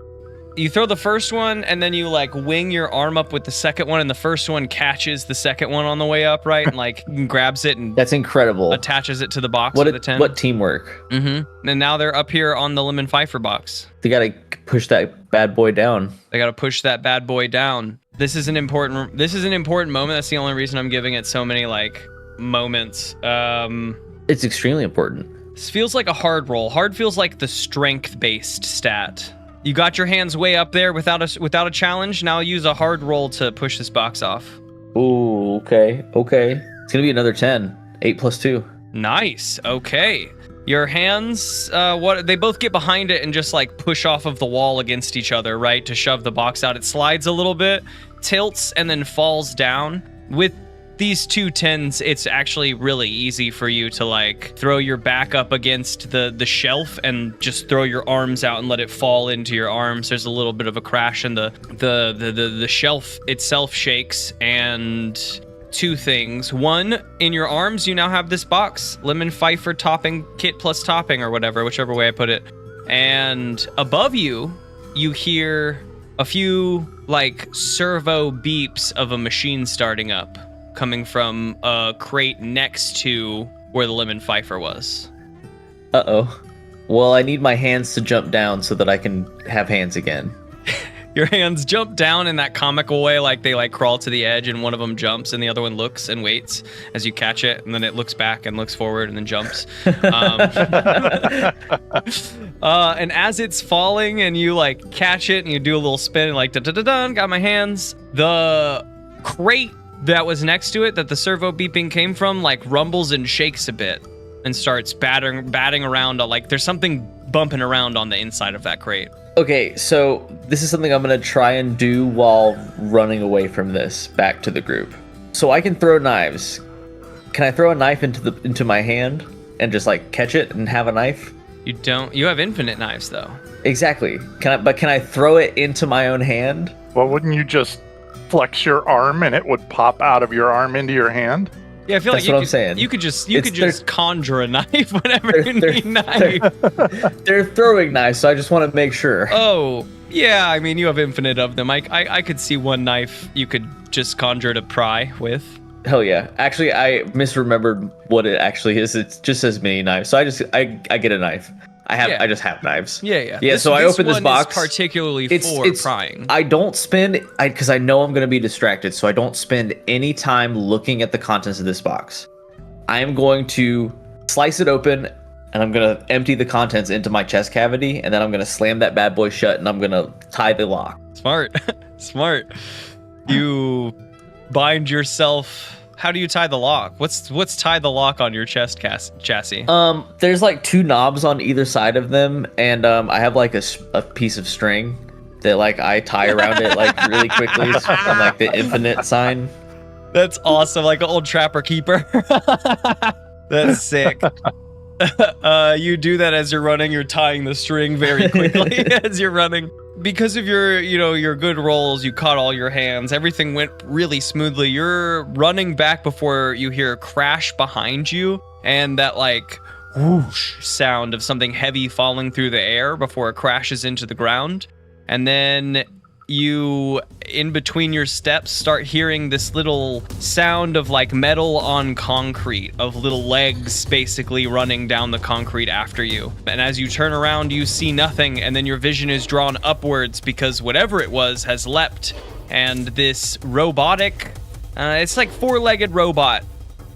You throw the first one and then you like wing your arm up with the second one and the first one catches the second one on the way up, right? And like grabs it and that's incredible. Attaches it to the box with the 10. What teamwork. Mm-hmm. And now they're up here on the Lemon Pfeiffer box. They gotta push that bad boy down. They gotta push that bad boy down. This is an important moment. That's the only reason I'm giving it so many like moments. It's extremely important. This feels like a hard roll. Hard feels like the strength-based stat. You got your hands way up there without a challenge. Now use a hard roll to push this box off. Ooh, okay. It's gonna be another 10. 8 plus 2. Nice. Okay. Your hands, they both get behind it and just like push off of the wall against each other, right? To shove the box out. It slides a little bit, tilts, and then falls down. With these 2 10s, it's actually really easy for you to like throw your back up against the shelf and just throw your arms out and let it fall into your arms. There's a little bit of a crash and the shelf itself shakes and two things. One, in your arms, you now have this box, lemon Pfeiffer topping kit plus topping or whatever, whichever way I put it. And above you, you hear a few like servo beeps of a machine starting up coming from a crate next to where the lemon Pfeiffer was. Uh-oh. Well, I need my hands to jump down so that I can have hands again. Your hands jump down in that comical way, like they like crawl to the edge and one of them jumps and the other one looks and waits as you catch it, and then it looks back and looks forward and then jumps. And as it's falling and you like catch it and you do a little spin and like da-da-da-dun, got my hands, the crate that was next to it that the servo beeping came from like rumbles and shakes a bit and starts batting around, like there's something bumping around on the inside of that crate. Okay, so this is something I'm going to try and do while running away from this back to the group. So I can throw knives. Can I throw a knife into my hand and just like catch it and have a knife? You don't. You have infinite knives though. Exactly. Can I throw it into my own hand? Well, wouldn't you just flex your arm and it would pop out of your arm into your hand? Yeah, I feel That's like what I'm saying. You could just conjure a knife whenever you need knife. They're throwing knives, so I just want to make sure. Oh, yeah. I mean, you have infinite of them. I could see one knife you could just conjure to pry with. Hell yeah. Actually, I misremembered what it actually is. It just says mini knife. So I get a knife. I just have knives. Yeah. Yeah, so I open this box. Is particularly for prying. I don't spend, because I know I'm going to be distracted, so I don't spend any time looking at the contents of this box. I am going to slice it open, and I'm going to empty the contents into my chest cavity, and then I'm going to slam that bad boy shut, and I'm going to tie the lock. Smart. You bind yourself. How do you tie the lock? What's tie the lock on your chest chassis? There's like two knobs on either side of them, and I have like a piece of string that like I tie around it like really quickly from like the infinite sign. That's awesome, like an old trapper keeper. That's sick. You do that as you're running. You're tying the string very quickly as you're running. Because of your good rolls, you caught all your hands. Everything went really smoothly. You're running back before you hear a crash behind you and that like whoosh sound of something heavy falling through the air before it crashes into the ground. And then you, in between your steps, start hearing this little sound of like metal on concrete, of little legs basically running down the concrete after you. And as you turn around, you see nothing, and then your vision is drawn upwards because whatever it was has leapt, and this robotic, it's like four-legged robot,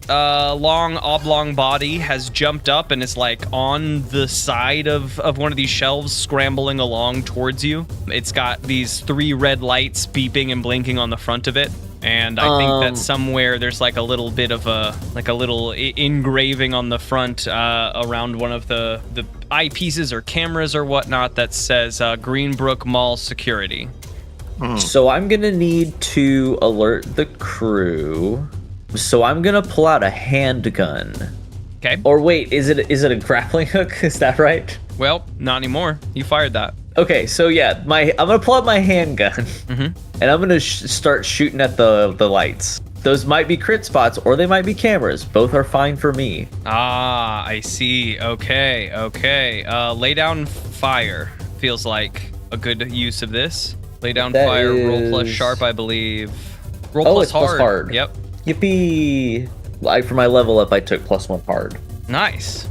long oblong body has jumped up and is like on the side of one of these shelves, scrambling along towards you. It's got these 3 red lights beeping and blinking on the front of it, and I think that somewhere there's like a little bit of a little engraving on the front around one of the eyepieces or cameras or whatnot that says Greenbrook Mall Security. So I'm gonna need to alert the crew. So I'm gonna pull out a handgun. Okay. Or wait, is it a grappling hook? Is that right? Well, not anymore. You fired that. Okay, so yeah, I'm gonna pull out my handgun, and I'm gonna start shooting at the lights. Those might be crit spots, or they might be cameras. Both are fine for me. Ah, I see. Okay. Lay down fire feels like a good use of this. Lay down fire. Roll plus sharp, I believe. Roll plus it's hard. Plus hard. Yep. Yippee! For my level up, I took +1 hard. Nice.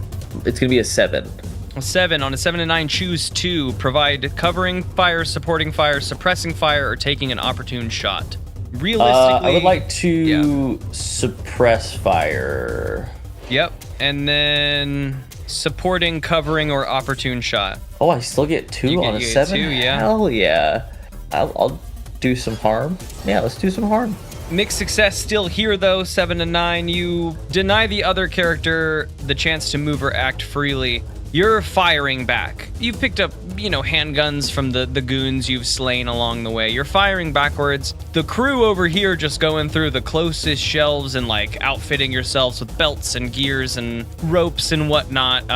It's gonna be a 7. A 7. On a 7 to 9, choose 2. Provide covering fire, supporting fire, suppressing fire, or taking an opportune shot. Realistically, I would like to suppress fire. Yep. And then supporting, covering, or opportune shot. Oh, I still get 2 on a 7? 2, yeah. Hell yeah. I'll do some harm. Yeah, let's do some harm. Mixed success still here, though. 7 to 9. You deny the other character the chance to move or act freely. You're firing back. You've picked up, handguns from the goons you've slain along the way. You're firing backwards. The crew over here just going through the closest shelves and like outfitting yourselves with belts and gears and ropes and whatnot.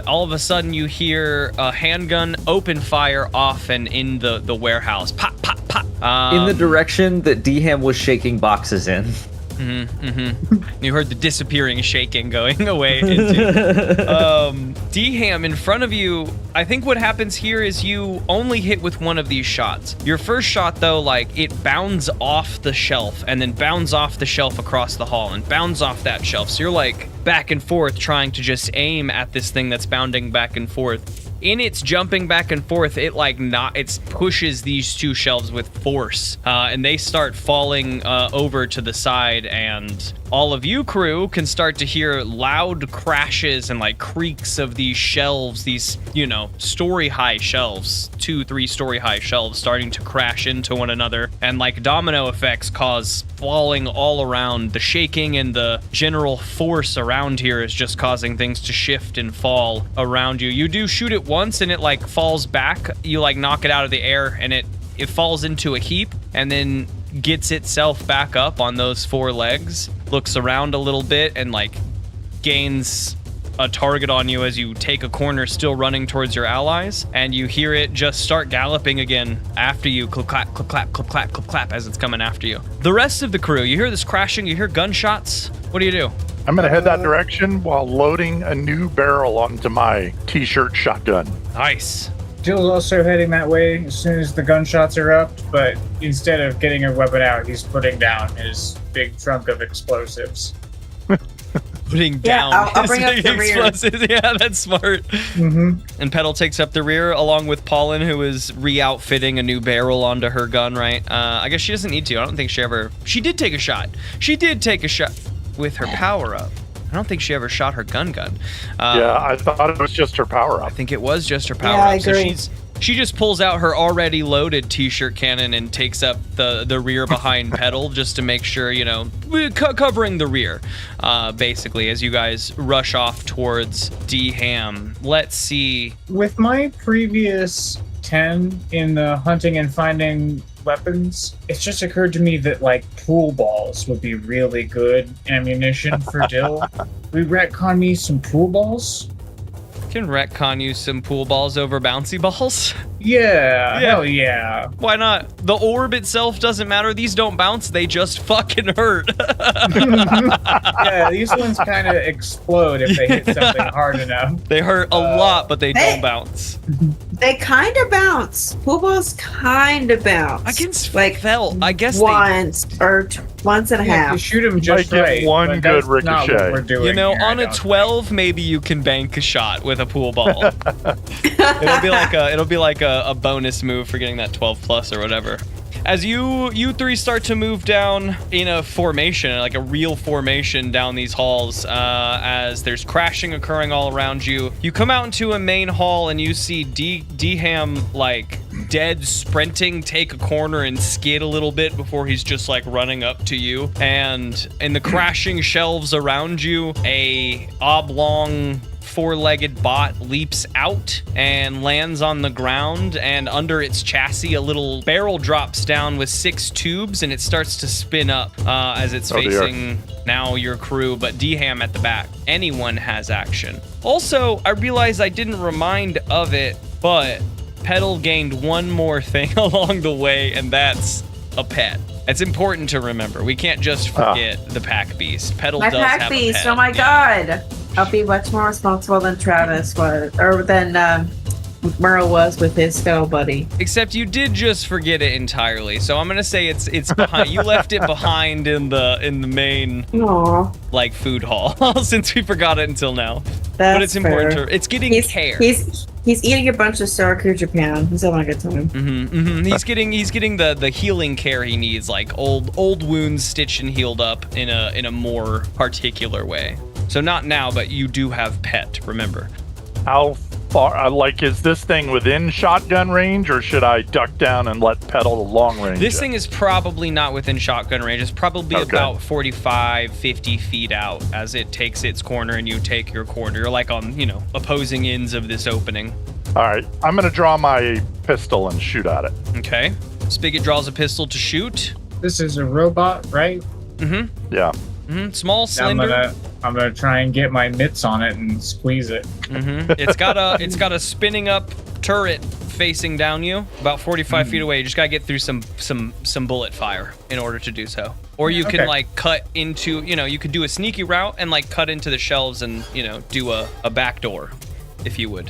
All of a sudden you hear a handgun open fire off and in the warehouse. Pop, pop, pop. In the direction that Dham was shaking boxes in. You heard the disappearing shaking going away into D-Ham in front of you. I think what happens here is you only hit with one of these shots. Your first shot, though, like, it bounds off the shelf and then bounds off the shelf across the hall and bounds off that shelf. So you're like back and forth trying to just aim at this thing that's bounding back and forth. In its jumping back and forth, it pushes these two shelves with force, and they start falling over to the side, and all of you crew can start to hear loud crashes and like creaks of these shelves, these, story high shelves, 2-3 story high shelves starting to crash into one another, and like domino effects cause falling all around. The shaking and the general force around here is just causing things to shift and fall around you. You do shoot it once and it like falls back. You like knock it out of the air and it falls into a heap and then gets itself back up on those 4 legs, looks around a little bit and like gains a target on you as you take a corner, still running towards your allies, and you hear it just start galloping again after you, clip clap, clip clap, clip clap, clip clap, as it's coming after you. The rest of the crew, you hear this crashing, you hear gunshots. What do you do? I'm going to head that direction while loading a new barrel onto my t-shirt shotgun. Nice. Dill's also heading that way as soon as the gunshots erupt, but instead of getting a weapon out, he's putting down his big trunk of explosives. Putting down I'll bring up the explosives. rear. Yeah, that's smart. And Petal takes up the rear along with Paulin, who is re-outfitting a new barrel onto her gun, right? I guess she doesn't need to. I don't think she did take a shot. She did take a shot with her power-up. I don't think she ever shot her gun. Yeah, I thought it was just her power-up. I think it was just her power-up. Yeah, I agree. So she just pulls out her already loaded t-shirt cannon and takes up the rear behind Petal just to make sure, covering the rear, basically, as you guys rush off towards D-Ham. Let's see. With my previous 10 in the hunting and finding weapons, it's just occurred to me that like pool balls would be really good ammunition for Dill. We retcon me some pool balls? Can retcon you some pool balls over bouncy balls? Yeah, hell yeah. Why not? The orb itself doesn't matter. These don't bounce. They just fucking hurt. Yeah, these ones kind of explode if they hit something hard enough. They hurt a lot, but they don't bounce. They kind of bounce. Pool balls kind of bounce. I can I guess once or once and a half. You shoot them just might get right. one but good that's not ricochet. what we're doing here, on I a don't 12, maybe you can bank a shot with a pool ball. It'll be like a bonus move for getting that 12 plus or whatever. As you three start to move down in a formation, like a real formation down these halls, as there's crashing occurring all around you, you come out into a main hall and you see D-Ham like dead sprinting, take a corner and skid a little bit before he's just like running up to you. And in the crashing shelves around you, a oblong 4-legged bot leaps out and lands on the ground, and under its chassis a little barrel drops down with 6 tubes and it starts to spin up as it's facing now your crew, but D-Ham at the back. Anyone has action. Also, I realized I didn't remind of it, but Petal gained one more thing along the way, and that's a pet. It's important to remember. We can't just forget the pack beast. Petal My does pack have beast, a pet. oh my god. I'll be much more responsible than Travis was, or than Merle was with his skull buddy. Except you did just forget it entirely. So I'm gonna say it's behind. You left it behind in the main like food hall since we forgot it until now. That's but it's important fair. it's getting care. He's eating a bunch of sauerkraut Japan. He's having a good time. He's getting the healing care he needs, like old wounds stitched and healed up in a more particular way. So not now, but you do have pet, remember. How far, is this thing within shotgun range, or should I duck down and let Petal long range? This thing is probably not within shotgun range. It's probably about 45, 50 feet out as it takes its corner and you take your corner. You're like on, opposing ends of this opening. All right, I'm going to draw my pistol and shoot at it. Okay. Spigot draws a pistol to shoot. This is a robot, right? Yeah. Small, slender. I'm gonna try and get my mitts on it and squeeze it. It's got a spinning up turret facing down you, about 45 feet away. You just gotta get through some bullet fire in order to do so. Or you can Okay. like cut into, you could do a sneaky route and like cut into the shelves and, do a back door if you would,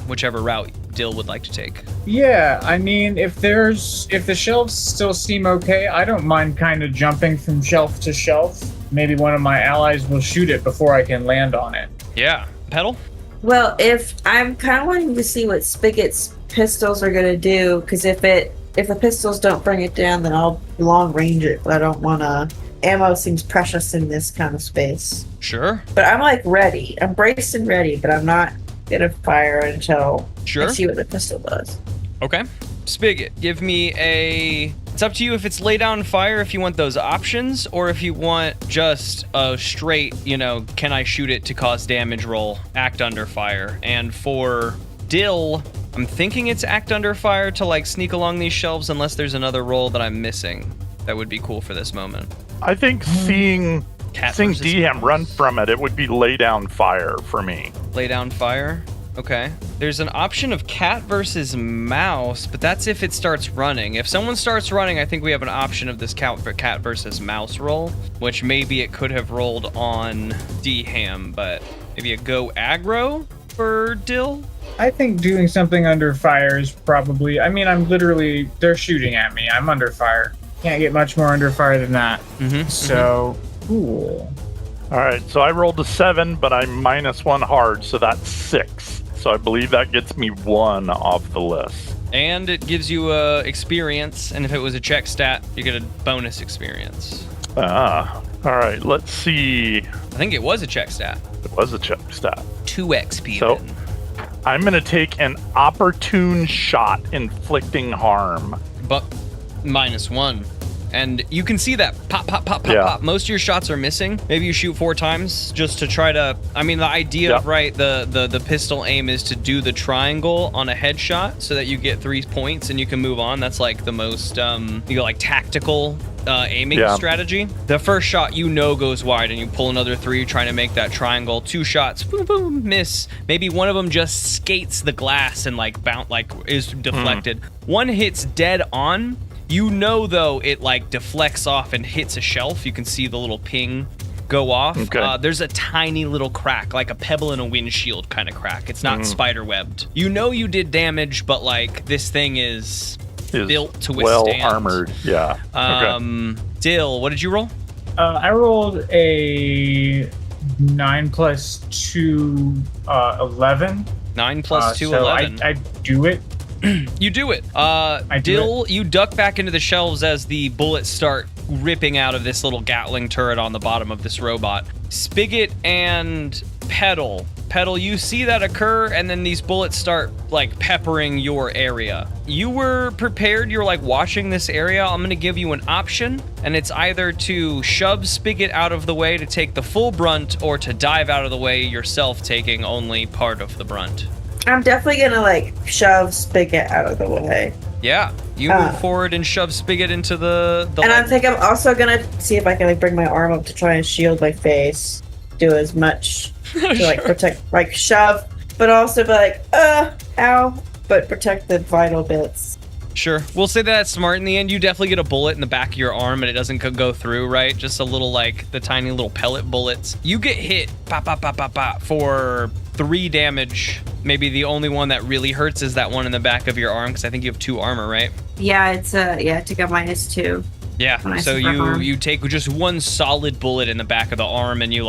whichever route Dill would like to take. Yeah, I mean, if the shelves still seem okay, I don't mind kind of jumping from shelf to shelf. Maybe one of my allies will shoot it before I can land on it. Yeah. Petal? Well, if I'm kind of wanting to see what Spicket's pistols are gonna do, because if the pistols don't bring it down, then I'll long range it. But I don't want to. Ammo seems precious in this kind of space. Sure. But I'm like ready. I'm braced and ready, but I'm not gonna fire until Sure. I see what the pistol does. Okay. Spigot, give me it's up to you if it's lay down fire, if you want those options, or if you want just a straight, can I shoot it to cause damage roll, act under fire. And for Dill, I'm thinking it's act under fire to like sneak along these shelves unless there's another roll that I'm missing. That would be cool for this moment. I think seeing DM run from it would be lay down fire for me. Lay down fire? Okay. There's an option of cat versus mouse, but that's if it starts running. If someone starts running, I think we have an option of this cat versus mouse roll, which maybe it could have rolled on D-Ham, but maybe a go aggro for Dill? I think doing something under fire is probably... I mean, they're shooting at me. I'm under fire. Can't get much more under fire than that. So, cool. All right, so I rolled a 7, but I'm -1 hard, so that's 6. So I believe that gets me 1 off the list. And it gives you experience, and if it was a check stat, you get a bonus experience. All right, let's see. I think it was a check stat. It was a check stat. 2 XP So then. I'm going to take an opportune shot inflicting harm. But -1. And you can see that pop, pop, pop, pop, Yeah. pop. Most of your shots are missing. Maybe you shoot 4 times just to try to... I mean, the idea of, right, the pistol aim is to do the triangle on a headshot so that you get 3 points and you can move on. That's like the most, tactical aiming strategy. The first shot, goes wide and you pull another 3 trying to make that triangle. 2 shots, boom, boom, miss. Maybe one of them just skates the glass and is deflected. One hits dead on. Though, it deflects off and hits a shelf. You can see the little ping go off. Okay. There's a tiny little crack, like a pebble in a windshield kind of crack. It's not spider webbed. You did damage, but this thing is built to withstand. Well armored, yeah. Dill, what did you roll? I rolled a 9 plus 2, 11. 9 plus 2, so 11. I do it. You do it. do Dill, you duck back into the shelves as the bullets start ripping out of this little Gatling turret on the bottom of this robot. Spigot and Petal. Petal, you see that occur, and then these bullets start, peppering your area. You were prepared. You're, watching this area. I'm going to give you an option, and it's either to shove Spigot out of the way to take the full brunt, or to dive out of the way yourself, taking only part of the brunt. I'm definitely gonna shove Spicket out of the way. Yeah, you move forward and shove Spigot into the and I think I'm also gonna see if I can bring my arm up to try and shield my face. Do as much to protect, shove, but also be ow, but protect the vital bits. Sure. We'll say that's smart in the end. You definitely get a bullet in the back of your arm and it doesn't go through, right? Just a little, the tiny little pellet bullets. You get hit, pop, pop, pop, pop, pop, for 3 damage. Maybe the only one that really hurts is that one in the back of your arm, because I think you have 2 armor, right? Yeah, it's I took a -2. Yeah, so you take just 1 solid bullet in the back of the arm and you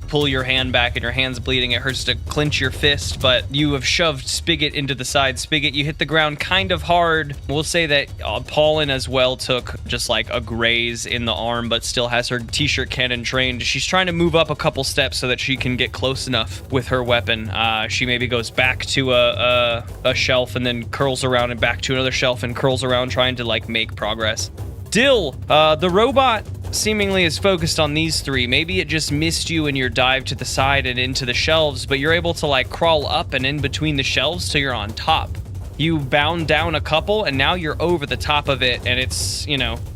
pull your hand back and your hand's bleeding. It hurts to clench your fist, but you have shoved Spigot into the side. Spigot, you hit the ground kind of hard. We'll say that Paulin as well took just a graze in the arm, but still has her t-shirt cannon trained. She's trying to move up a couple steps so that she can get close enough with her weapon. She maybe goes back to a shelf and then curls around and back to another shelf and curls around trying to make progress. Dill, the robot seemingly is focused on these 3. Maybe it just missed you in your dive to the side and into the shelves, but you're able to crawl up and in between the shelves till you're on top. You bound down a couple and now you're over the top of it and it's,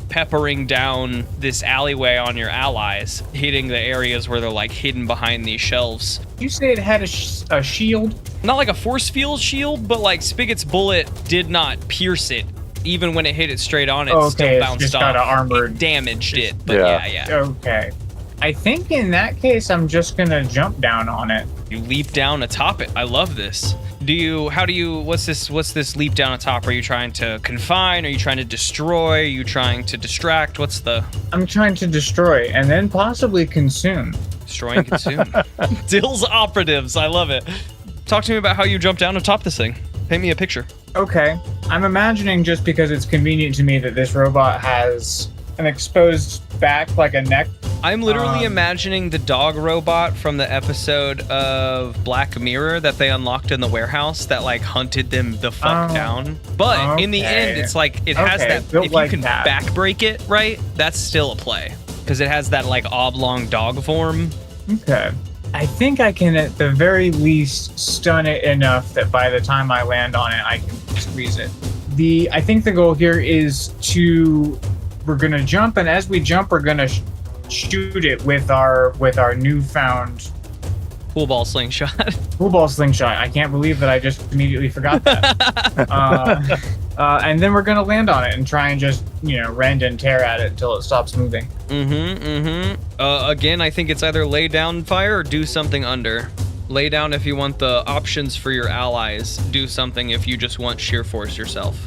peppering down this alleyway on your allies, hitting the areas where they're hidden behind these shelves. Did you say it had a shield? Not like a force field shield, but Spigot's bullet did not pierce it even when it hit it straight on, it Okay, still it's bounced just off. got a armored- It damaged it, but yeah. Okay. I think in that case, I'm just gonna jump down on it. You leap down atop it. I love this. What's this leap down atop? Are you trying to confine? Are you trying to destroy? Are you trying to distract? I'm trying to destroy and then possibly consume. Destroy and consume. Dill's operatives. I love it. Talk to me about how you jump down atop this thing. Paint me a picture. Okay. I'm imagining, just because it's convenient to me, that this robot has an exposed back, like a neck. I'm literally imagining the dog robot from the episode of Black Mirror that they unlocked in the warehouse that like hunted them the fuck down. But in the end, it's like it has that. If you can back break it, right? That's still a play because it has that like oblong dog form. Okay. I think I can, at the very least, stun it enough that by the time I land on it, I can squeeze it. I think the goal here is we're gonna jump, and as we jump, we're gonna shoot it with our newfound pool ball slingshot. Pool ball slingshot. I can't believe that I just immediately forgot that. And then we're gonna land on it and try and just rend and tear at it until it stops moving. Again, I think it's either lay down fire or do something under. Lay down if you want the options for your allies. Do something if you just want sheer force yourself.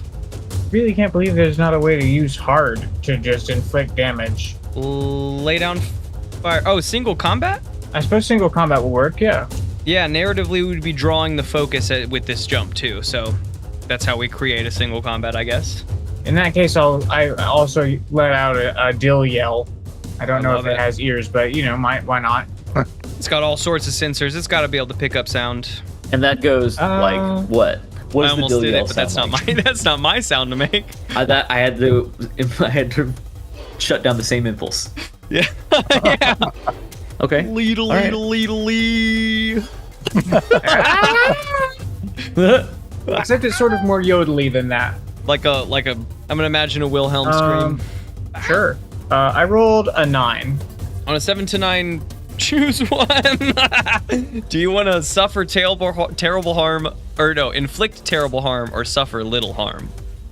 Really can't believe there's not a way to use hard to just inflict damage. Lay down fire. Oh, single combat? I suppose single combat will work, yeah. Yeah, narratively we'd be drawing the focus with this jump too, so that's how we create a single combat, I guess. In that case, I also let out a Dill yell. I don't know if it has ears, but why not? It's got all sorts of sensors. It's got to be able to pick up sound. And that goes like what? What I does the almost Dill did yell it, but that's sound not like? that's not my sound to make. I had to shut down the same impulse. Yeah. Yeah. Okay. Leedle, leedle, leedle. Except it's sort of more yodely than that. Like a. I'm gonna imagine a Wilhelm scream. Sure. I rolled a 9. On a 7 to 9, choose one. Do you want to suffer terrible harm, or no, inflict terrible harm, or suffer little harm?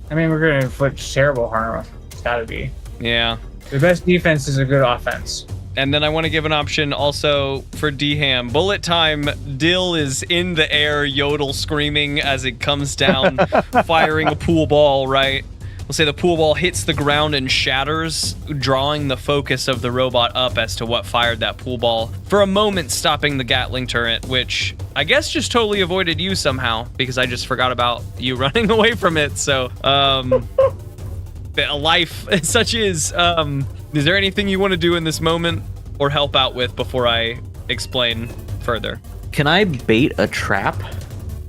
I mean, we're gonna inflict terrible harm. It's gotta be. Yeah. The best defense is a good offense. And then I want to give an option also for D-Ham. Bullet time. Dill is in the air, yodel screaming as it comes down, firing a pool ball, right? We'll say the pool ball hits the ground and shatters, drawing the focus of the robot up as to what fired that pool ball. For a moment, stopping the Gatling turret, which I guess just totally avoided you somehow, because I just forgot about you running away from it. So, a life such is there anything you want to do in this moment or help out with before I explain further? Can I bait a trap?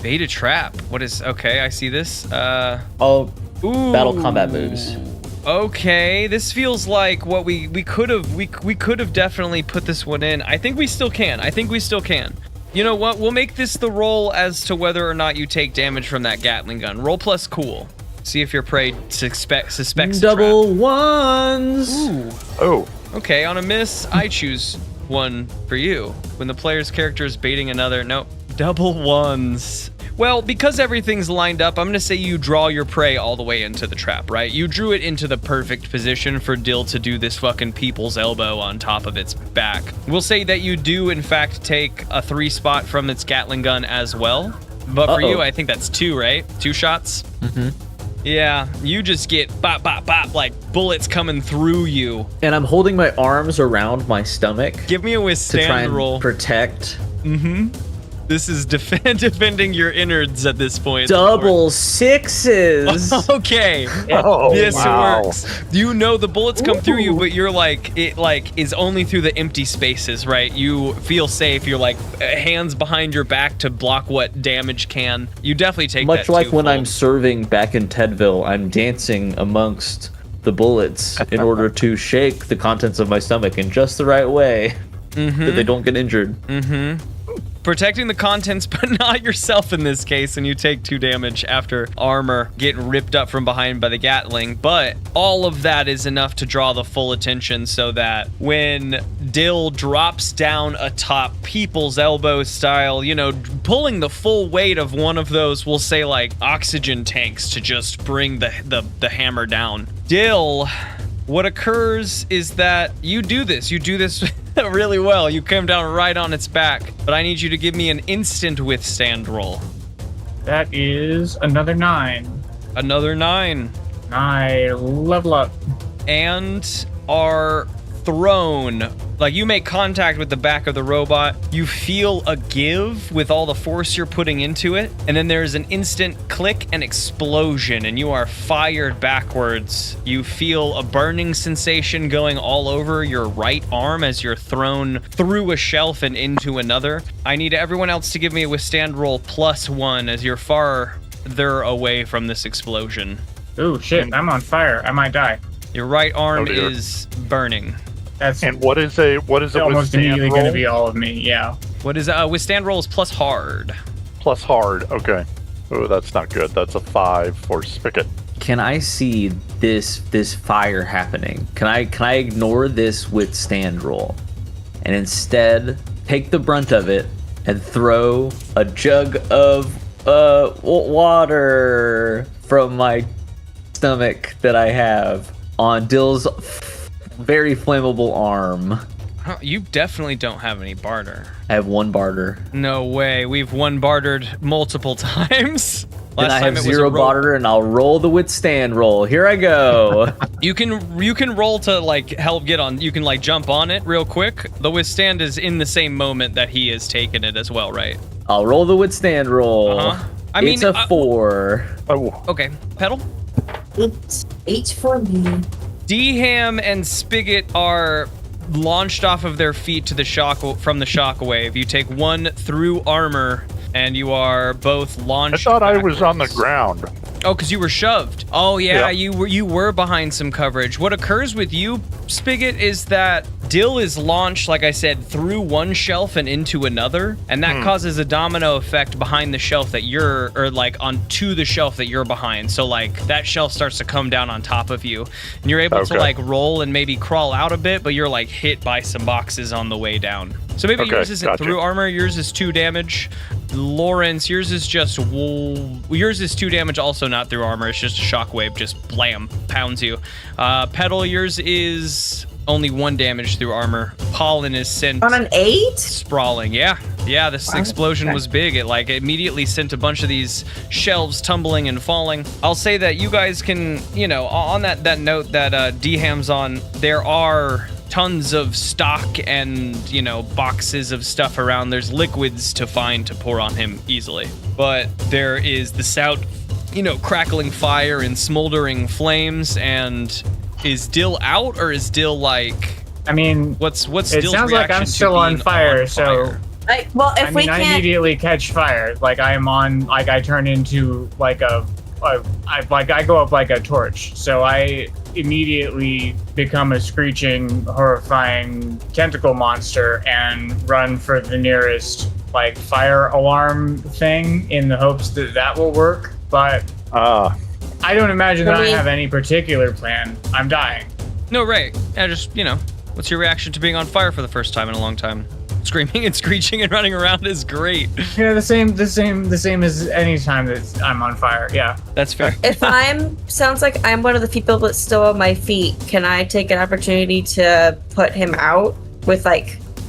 Bait a trap? What is... Okay, I see this. Ooh. Battle combat moves. Okay, this feels like what we could have definitely put this one in. I think we still can. You know what? We'll make this the roll as to whether or not you take damage from that Gatling gun. Roll plus cool. See if your prey suspects double a trap. Ones. Ooh. Oh. Okay, on a miss, I choose one for you. When the player's character is baiting another, nope. Double ones. Well, because everything's lined up, I'm going to say you draw your prey all the way into the trap, right? You drew it into the perfect position for Dill to do this fucking people's elbow on top of its back. We'll say that you do, in fact, take a 3 spot from its Gatling gun as well. But for you, I think that's 2, right? 2 shots? Mm-hmm. Yeah, you just get bop, bop, bop, like bullets coming through you. And I'm holding my arms around my stomach. Give me a withstand to try and roll. Protect. Mm-hmm. This is defending your innards at this point. Double 6s. Okay. Oh, this wow. works. You know the bullets come through you, but you're like, it like is only through the empty spaces, right? You feel safe. You're like hands behind your back to block what damage can. You definitely take Much that like when twofold. I'm serving back in Tedville, I'm dancing amongst the bullets in order to shake the contents of my stomach in just the right way that they don't get injured. Mm-hmm. protecting the contents, but not yourself in this case, and you take 2 damage after armor getting ripped up from behind by the Gatling. But all of that is enough to draw the full attention so that when Dill drops down atop people's elbow style, you know, pulling the full weight of one of those, we'll say like oxygen tanks to just bring the hammer down. Dill, what occurs is that you do this really well. You come down right on its back, but I need you to give me an instant withstand roll. That is another 9. Another 9. I level up. And are thrown. Like, you make contact with the back of the robot, you feel a give with all the force you're putting into it, and then there's an instant click and explosion, and you are fired backwards. You feel a burning sensation going all over your right arm as you're thrown through a shelf and into another. I need everyone else to give me a withstand roll +1 as you're farther away from this explosion. Oh shit, I'm on fire. I might die. Your right arm is burning. And what is a almost immediately going to be all of me? Yeah. What is withstand roll is plus hard. Plus hard. Okay. Oh, that's not good. That's a 5 for Spicket. Can I see this fire happening? Can I ignore this withstand roll and instead take the brunt of it and throw a jug of water from my stomach that I have on Dill's very flammable arm? You definitely don't have any barter. I have 1 barter. No way. We've bartered multiple times. Then I have 0 barter, and I'll roll the withstand roll. Here I go. You can roll to like help get on. You can like jump on it real quick. The withstand is in the same moment that he has taken it as well, right? I'll roll the withstand roll. I mean, it's a 4. Oh. Okay. Petal? It's 8 for me. D-Ham and Spigot are launched off of their feet to the from the shockwave. You take 1 through armor, and you are both launched. I thought backwards. I was on the ground. Oh, because you were shoved. Oh yeah, Yep. you were behind some coverage. What occurs with you, Spigot, is that Dill is launched, like I said, through one shelf and into another, and that causes a domino effect behind the shelf that onto the shelf that you're behind. So like that shelf starts to come down on top of you, and you're able to like roll and maybe crawl out a bit, but you're like hit by some boxes on the way down. So maybe yours isn't through armor. Yours is 2 damage. Lawrence, yours is 2 damage, also not through armor. It's just a shockwave, just blam, pounds you. Petal, yours is only 1 damage through armor. Pollen is sent on an 8? sprawling. Yeah, this explosion was big. It like immediately sent a bunch of these shelves tumbling and falling. I'll say that you guys can, on that note that D-Ham's on, there are tons of stock and boxes of stuff around. There's liquids to find to pour on him easily, but there is the sound, crackling fire and smoldering flames. And is Dill out, or is Dill like? I mean, what's Dill's reaction? It sounds like I'm still on fire. So, I immediately catch fire. Like I turn into like I go up like a torch. So I immediately become a screeching, horrifying tentacle monster and run for the nearest like fire alarm thing in the hopes that will work. But I don't imagine that I have any particular plan. I'm dying. No, right. I just, what's your reaction to being on fire for the first time in a long time? Screaming and screeching and running around is great. Yeah, the same as any time that I'm on fire. Yeah, that's fair. If sounds like I'm one of the people that's still on my feet, can I take an opportunity to put him out with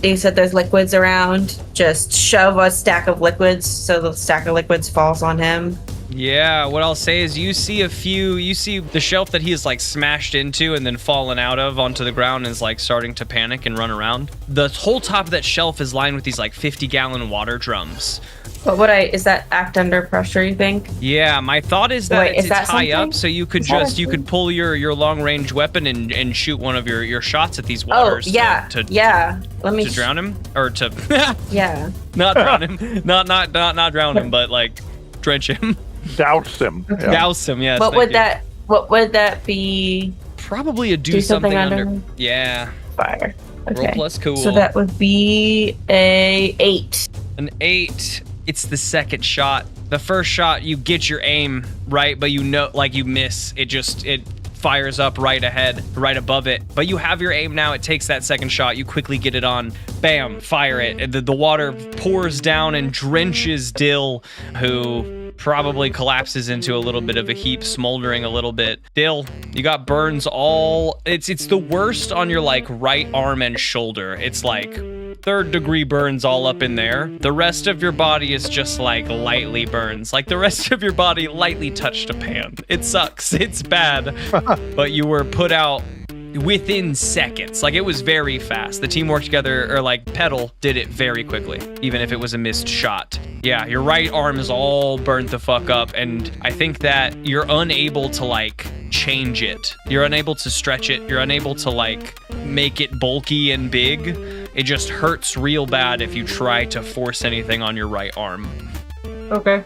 you said there's liquids around, just shove a stack of liquids so the stack of liquids falls on him? Yeah, what I'll say is you see the shelf that he is like smashed into and then fallen out of onto the ground and is like starting to panic and run around. The whole top of that shelf is lined with these like 50-gallon water drums. But is that act under pressure, you think? Yeah, my thought is that it's high up, so you could pull your long range weapon and shoot one of your shots at these waters. To drown him or to yeah. Not drown him. Not drown him, but like drench him. Douse him. Yeah. Douse him, yes. What would that be? Probably a do something under. Yeah. Fire. Okay. Roll plus cool. So that would be a 8. An 8. It's the second shot. The first shot, you get your aim right, but you know, like you miss. It fires up right ahead, right above it. But you have your aim now. It takes that second shot. You quickly get it on. Bam, fire it. The water pours down and drenches Dill, who probably collapses into a little bit of a heap, smoldering a little bit. Dill, you got burns all... It's the worst on your, like, right arm and shoulder. It's like 3rd-degree burns all up in there. The rest of your body is just, like, lightly burns. Like, the rest of your body lightly touched a pan. It sucks. It's bad. But you were put out within seconds. Like, it was very fast. The team worked together, or like Petal did it very quickly, even if it was a missed shot. Yeah, your right arm is all burnt the fuck up, and I think that you're unable to like change it. You're unable to stretch it. You're unable to like make it bulky and big. It just hurts real bad if you try to force anything on your right arm. Okay.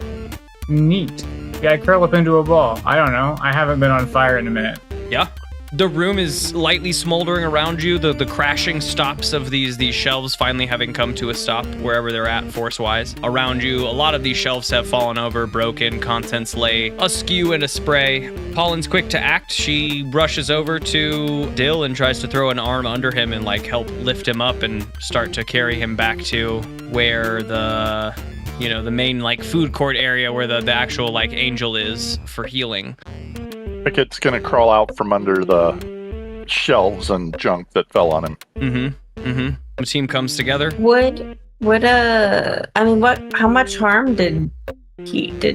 Neat. Yeah, I curl up into a ball. I don't know. I haven't been on fire in a minute. Yeah. The room is lightly smoldering around you. The crashing stops of these shelves finally having come to a stop wherever they're at force-wise. Around you, a lot of these shelves have fallen over, broken, contents lay askew in a spray. Pollen's quick to act. She rushes over to Dill and tries to throw an arm under him and like help lift him up and start to carry him back to where the main like food court area where the actual like angel is for healing. Spicket's gonna crawl out from under the shelves and junk that fell on him. The team comes together. How much harm did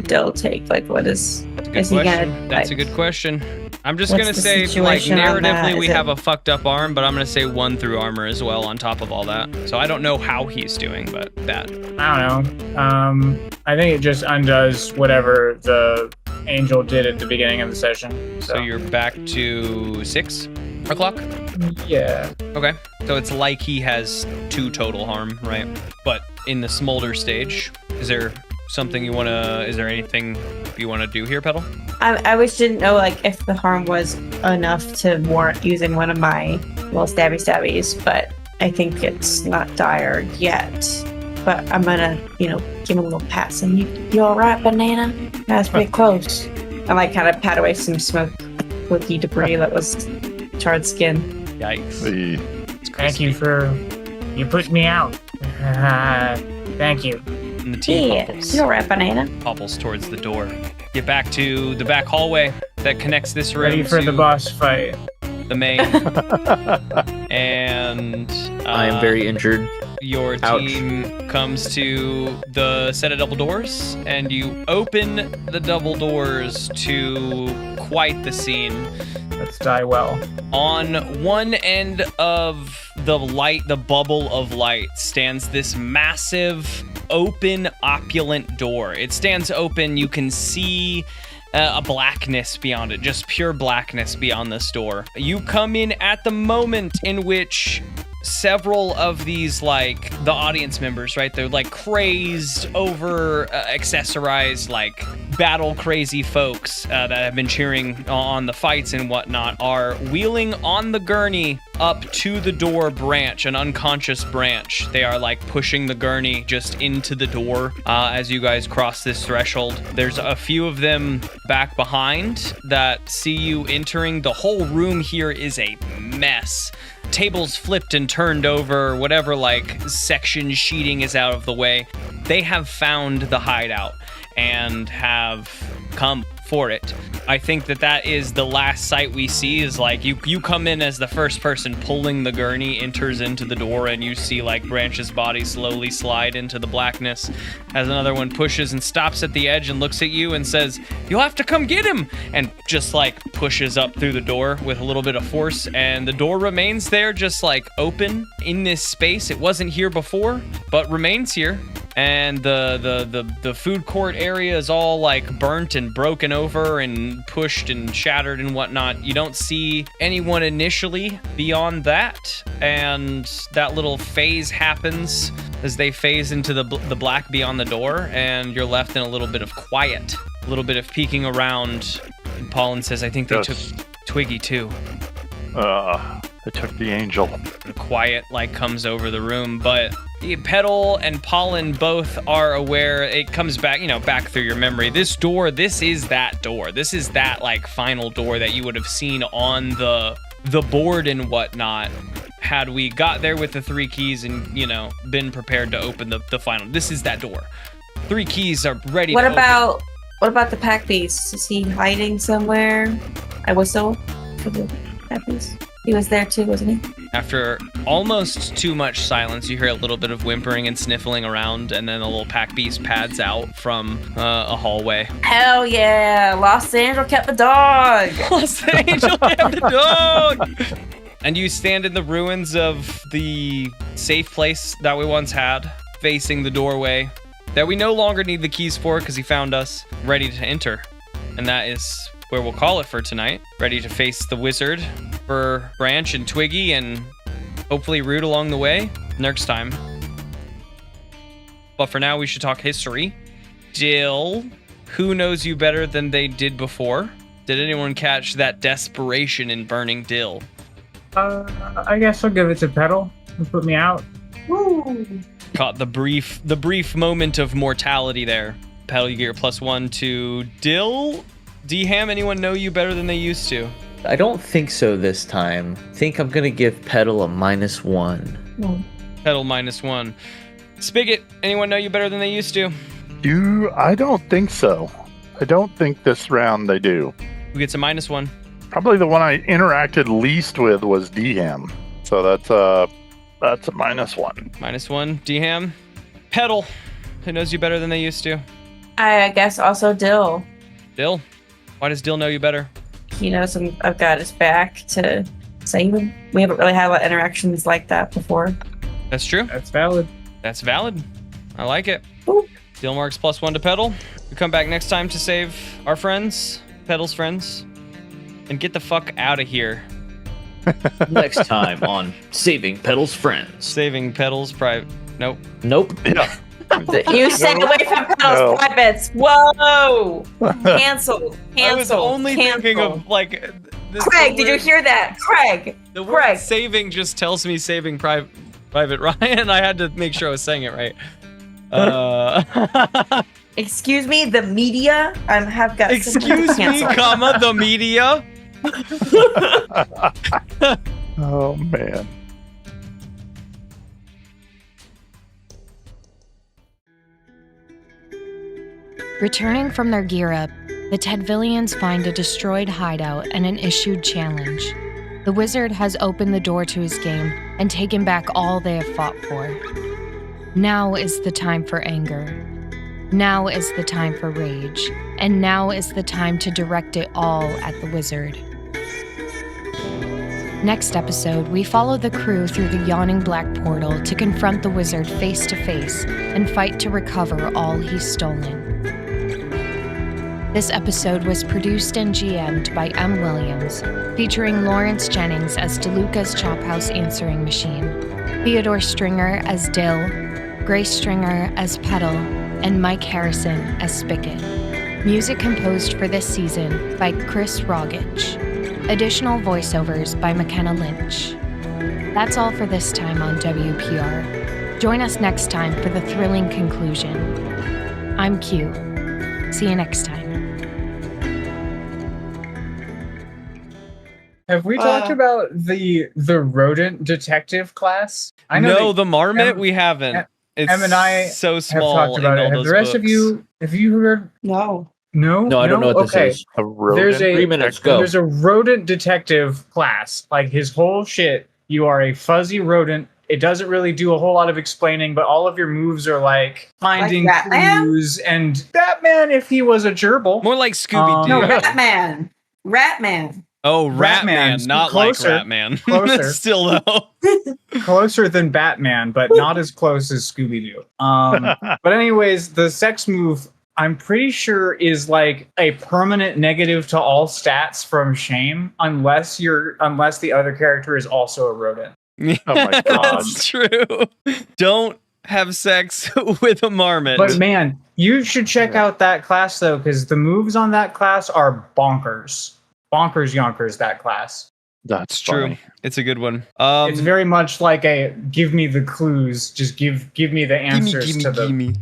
Dill take? Like, what is he gonna... That's a good question. I'm just gonna say, like, narratively we have a fucked up arm, but I'm gonna say 1 through armor as well on top of all that. So I don't know how he's doing, but that. I don't know. I think it just undoes whatever the angel did at the beginning of the session. So you're back to 6 o'clock? Yeah. Okay. So it's like he has 2 total harm, right? But in the smolder stage, is there anything you want to do here, Petal? I didn't know like if the harm was enough to warrant using one of my little stabbies, but I think it's not dire yet. But I'm gonna, give him a little pat. And you all right, banana? That's pretty close. I like kind of pat away some smoky debris that was charred skin. Yikes. Thank you you put me out. Thank you. And the team popples. You're right, banana. Popples towards the door. Get back to the back hallway that connects this room. Ready for the boss fight. The main. And I am very injured. Your team comes to the set of double doors, and you open the double doors to quite the scene. Let's die well. On one end of the bubble of light, stands this massive, open, opulent door. It stands open. You can see a blackness beyond it, just pure blackness beyond this door. You come in at the moment in which several of these, like, the audience members, right? They're like crazed, over accessorized, like battle crazy folks that have been cheering on the fights and whatnot are wheeling on the gurney up to the door branch, an unconscious branch. They are like pushing the gurney just into the door as you guys cross this threshold. There's a few of them back behind that see you entering. The whole room here is a mess. Tables flipped and turned over, whatever like section sheeting is out of the way. They have found the hideout and have come for it. I think that is the last sight we see is like you come in as the first person pulling the gurney, enters into the door, and you see like Branch's body slowly slide into the blackness as another one pushes and stops at the edge and looks at you and says, "You'll have to come get him," and just like pushes up through the door with a little bit of force, and the door remains there just like open in this space. It wasn't here before, but remains here. And the food court area is all like burnt and broken over and pushed and shattered and whatnot. You don't see anyone initially beyond that, and that little phase happens as they phase into the black beyond the door, and you're left in a little bit of quiet, a little bit of peeking around. And Pollen says, "I think they took Twiggy too." I took the angel. The quiet comes over the room, but Petal and Pollen both are aware. It comes back, back through your memory. This is that door. This is that final door that you would have seen on the board and whatnot had we got there with the 3 keys and, been prepared to open the final. This is that door. 3 keys are ready to open. What about the pack piece? Is he hiding somewhere? I whistle for the pack piece. He was there too, wasn't he? After almost too much silence, you hear a little bit of whimpering and sniffling around, and then a little pack piece pads out from a hallway. Hell yeah! Los Angeles kept the dog! Los Angeles kept the dog! And you stand in the ruins of the safe place that we once had, facing the doorway that we no longer need the keys for because he found us, ready to enter. And that is where we'll call it for tonight. Ready to face the wizard for Branch and Twiggy and hopefully root along the way next time. But for now, we should talk history. Dill, who knows you better than they did before? Did anyone catch that desperation in burning Dill? I guess I'll give it to Petal. He'll put me out. Woo! Caught the brief moment of mortality there. Petal, you get your +1 to Dill. D-Ham, anyone know you better than they used to? I don't think so this time. I think I'm going to give Petal a -1. Petal -1. Spicket, anyone know you better than they used to? I don't think so. I don't think this round they do. Who gets a -1? Probably the one I interacted least with was D-Ham. So that's a -1. -1, D-Ham. Petal, who knows you better than they used to? I guess also Dill. Dill? Why does Dill know you better? He knows I've got his back to save him. We haven't really had a lot of interactions like that before. That's true. That's valid. That's valid. I like it. Boop. Dill marks +1 to Petal. We come back next time to save our friends, Petal's friends, and get the fuck out of here. Next time on Saving Petal's Friends. Saving Petal's private. Nope. Yeah. You stay away from Petal's privates. Whoa! Cancel. I was only thinking of this Craig, did you hear that? Craig. The word saving just tells me saving Private Ryan. I had to make sure I was saying it right. Excuse me, the media. I have got. Excuse me, comma the media. Oh man. Returning from their gear up, the Tedvillians find a destroyed hideout and an issued challenge. The wizard has opened the door to his game and taken back all they have fought for. Now is the time for anger. Now is the time for rage. And now is the time to direct it all at the wizard. Next episode, we follow the crew through the yawning black portal to confront the wizard face to face and fight to recover all he's stolen. This episode was produced and GM'd by M. Williams, featuring Lawrence Jennings as Deluca's Chophouse answering machine, Theodore Stringer as Dill, Grace Stringer as Petal, and Mike Harrison as Spicket. Music composed for this season by Chris Rogich. Additional voiceovers by McKenna Lynch. That's all for this time on WPR. Join us next time for the thrilling conclusion. I'm Q. See you next time. Have we talked about the rodent detective class? I know no, the marmot we haven't. It's Em and I so small. have talked about it. Have the rest of you? Have you heard? No. No, I don't know what this is. A rodent. There's 3 minutes, go. There's a rodent detective class. Like his whole shit. You are a fuzzy rodent. It doesn't really do a whole lot of explaining, but all of your moves are like finding clues and Batman if he was a gerbil. More like Scooby-Doo. No, Ratman. Oh, Ratman, not closer, like Ratman. Closer. Still though. Closer than Batman, but not as close as Scooby-Doo. But anyways, the sex move, I'm pretty sure, is like a permanent negative to all stats from shame, unless the other character is also a rodent. Oh my god. That's true. Don't have sex with a marmot. But man, you should check out that class though, because the moves on that class are bonkers. Bonkers yonkers, that class. That's True. funny. It's a good one. It's very much like a give me the clues, just give me the answers to the gimme.